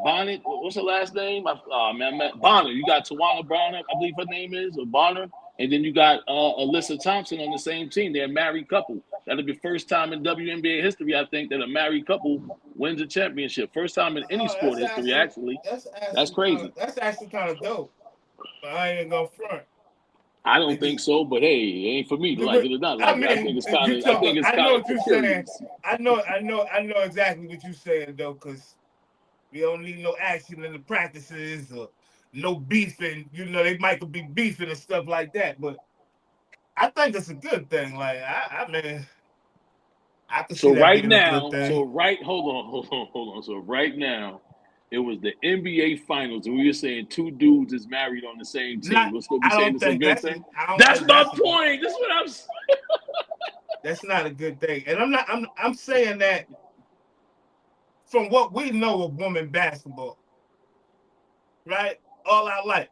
Bonnet. What's her last name? Bonner. You got Tawana Bonner, I believe her name is, or Bonner. And then you got Alyssa Thompson on the same team. They're a married couple. That'll be the first time in WNBA history, I think, that a married couple wins a championship. First time in any sport history, actually. That's crazy. That's actually kind of dope. But I ain't gonna front. I don't think so, but hey, it ain't for me to like it or not. I think it's kind of. I know what you're saying. I know exactly what you're saying though, because we don't need no action in the practices or no beefing. You know, they might be beefing and stuff like that, but I think it's a good thing. Like I mean, I can see so that right being now. a good thing. Hold on. So right now. It was the NBA Finals, and we were saying two dudes is married on the same team. We'll still be saying it's a good thing. That's my point. That's what I'm saying. That's not a good thing, and I'm saying that from what we know of women basketball, right? All our life,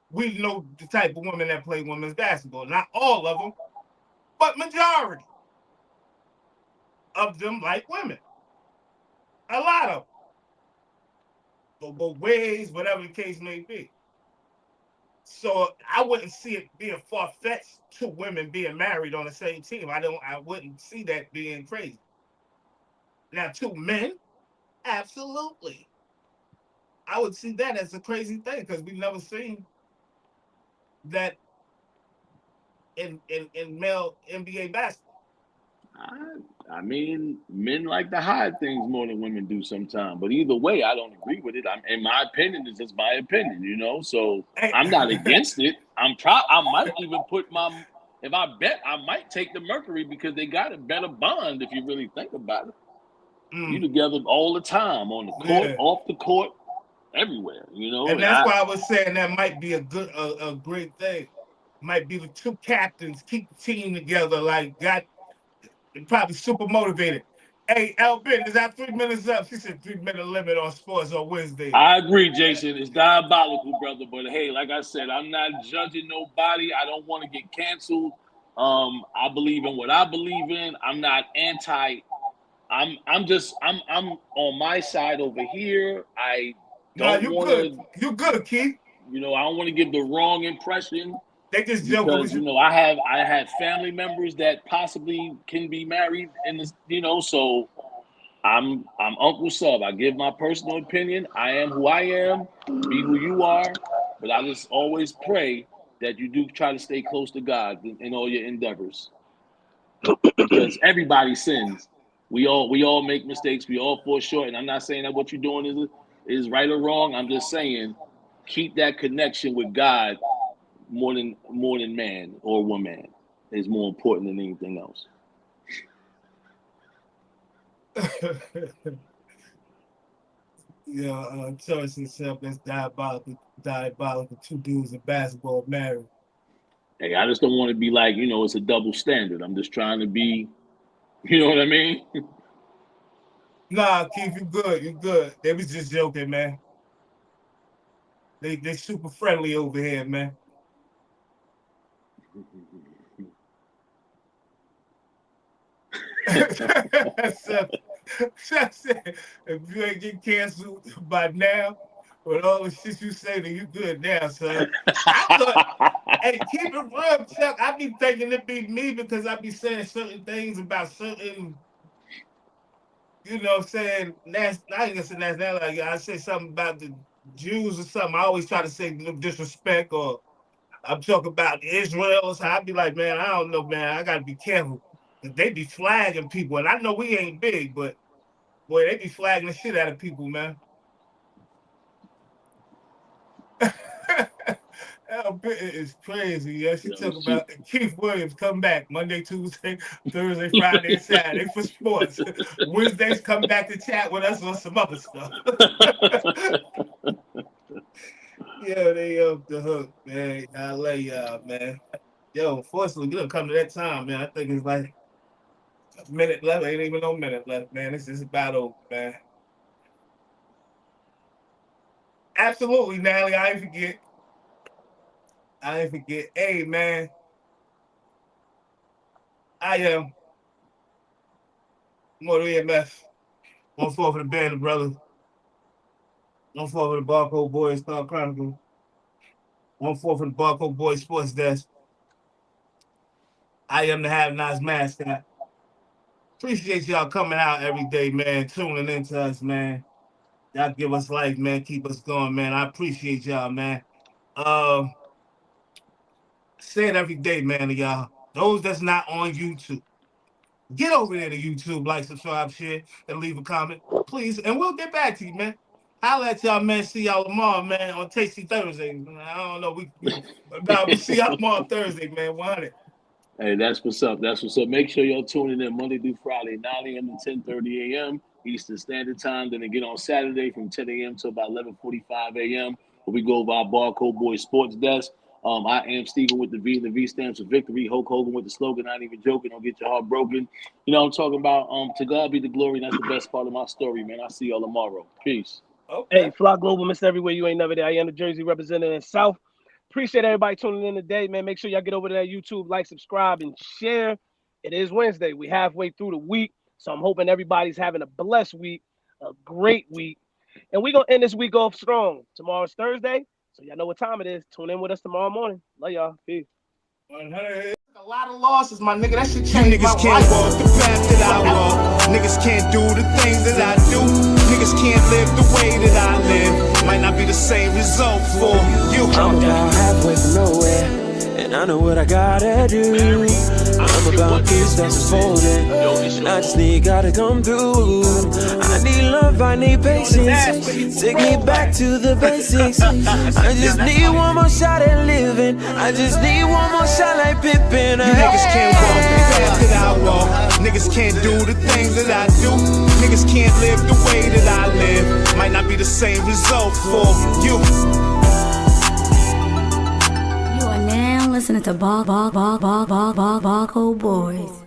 we know the type of women that play women's basketball. Not all of them, but majority of them like women. A lot of them. Both ways, whatever the case may be. So I wouldn't see it being far-fetched two women being married on the same team. I wouldn't see that being crazy. Now, two men, absolutely. I would see that as a crazy thing because we've never seen that in male NBA basketball. I mean, men like to hide things more than women do sometimes. But either way, I don't agree with it. In my opinion, it's just my opinion, you know. So I'm not against it. I might even put if I bet, I might take the Mercury because they got a better bond if you really think about it. You together all the time on the court, off the court, everywhere, you know. And that's why I was saying that might be a great thing. Might be the two captains keep the team together, like probably super motivated. Hey, Elbin, is that 3 minutes up? She said 3-minute limit on sports on Wednesday. I agree, Jason. It's diabolical, brother. But hey, like I said, I'm not judging nobody. I don't want to get canceled. I believe in what I believe in. I'm not anti. I'm on my side over here. I don't want to. You good, Keith. You know, I don't want to give the wrong impression. They just joke because you know I have family members that possibly can be married in this, you know. So I'm Uncle Sub. I give my personal opinion. I am who I am. Be who you are. But I just always pray that you do try to stay close to God in all your endeavors, because everybody sins. We all make mistakes. We all fall short. And I'm not saying that what you're doing is right or wrong. I'm just saying keep that connection with God. More than man or woman is more important than anything else. Choice himself, that's diabolical. Two dudes in basketball married. Hey, I just don't want to be like, you know, it's a double standard. I'm just trying to be, you know what I mean? Nah, Keith, you good. They was just joking, man. They super friendly over here, man. So, if you ain't get canceled by now, with all the shit you say, then you good now, son. Hey, keep it real, Chuck. I be thinking it be me because I be saying certain things about certain, you know, saying I ain't gonna say nationality. I say something about the Jews or something. I always try to say no disrespect, or I'm talking about Israel. So I be like, man, I don't know, man. I gotta be careful. They be flagging people, and I know we ain't big, but Boy, they be flagging the shit out of people, man. That bit is crazy. Yeah, she talk about Keith Williams come back Monday, Tuesday, Thursday, Friday, and Saturday for sports. Wednesdays come back to chat with us on some other stuff. Yeah, they up the hook, man. I love y'all, man. Yo, unfortunately, we don't come to that time, man. I think it's like a minute left. Ain't even no minute left, man. This is about over, man. Absolutely, Natalie. I ain't forget. Hey, man. I am Motor EMF. 1-4 for the Band of Brothers. 1-4 for the Barcode Boys Star Chronicle. 1-4 for the Barcode Boys Sports Desk. I am the Have-Nots mascot. Appreciate y'all coming out every day, man. Tuning into us, man. Y'all give us life, man. Keep us going, man. I appreciate y'all, man. Say it every day, man, to y'all. Those that's not on YouTube, get over there to YouTube, like, subscribe, share, and leave a comment, please. And we'll get back to you, man. Holla at y'all, man. See y'all tomorrow, man, on Tasty Thursday. I don't know. We'll see y'all tomorrow Thursday, man. 100. Hey, that's what's up. That's what's up. Make sure y'all tuning in Monday through Friday, 9 a.m. to 10:30 a.m. Eastern Standard Time. Then again on Saturday from 10 a.m. to about 11:45 a.m. where we go by Barcode Boys Sports Desk. I am Steven with the V, and the V stands for victory. Hulk Hogan with the slogan, "I ain't even joking, don't get your heart broken." You know what I'm talking about? To God be the glory, and that's the best part of my story, man. I'll see y'all tomorrow. Peace. Okay. Hey, Fly Global, Mr. Everywhere, you ain't never there. I am the Jersey representative in South. Appreciate everybody tuning in today, man. Make sure y'all get over to that YouTube, like, subscribe, and share. It is Wednesday. We halfway through the week, so I'm hoping everybody's having a blessed week, a great week. And we're going to end this week off strong. Tomorrow's Thursday, so y'all know what time it is. Tune in with us tomorrow morning. Love y'all. Peace. 100. A lot of losses, my nigga. That shit changed my life. Niggas can't walk the path that I walk. Niggas can't do the things that I do. Niggas can't live the way that I live. Might not be the same result for you. I'm about halfway from nowhere, and I know what I gotta do. I'm about peace that's unfolding, and I just need God to come through. I need love, I need patience. Take me back to the basics. I just need one more shot at living. I just need one more shot like Pippin. You niggas can't walk the path that I walk. Niggas can't do the things that I do. Niggas can't live the way that I live. Might not be the same result for you. You are now listening to Barcode Boys.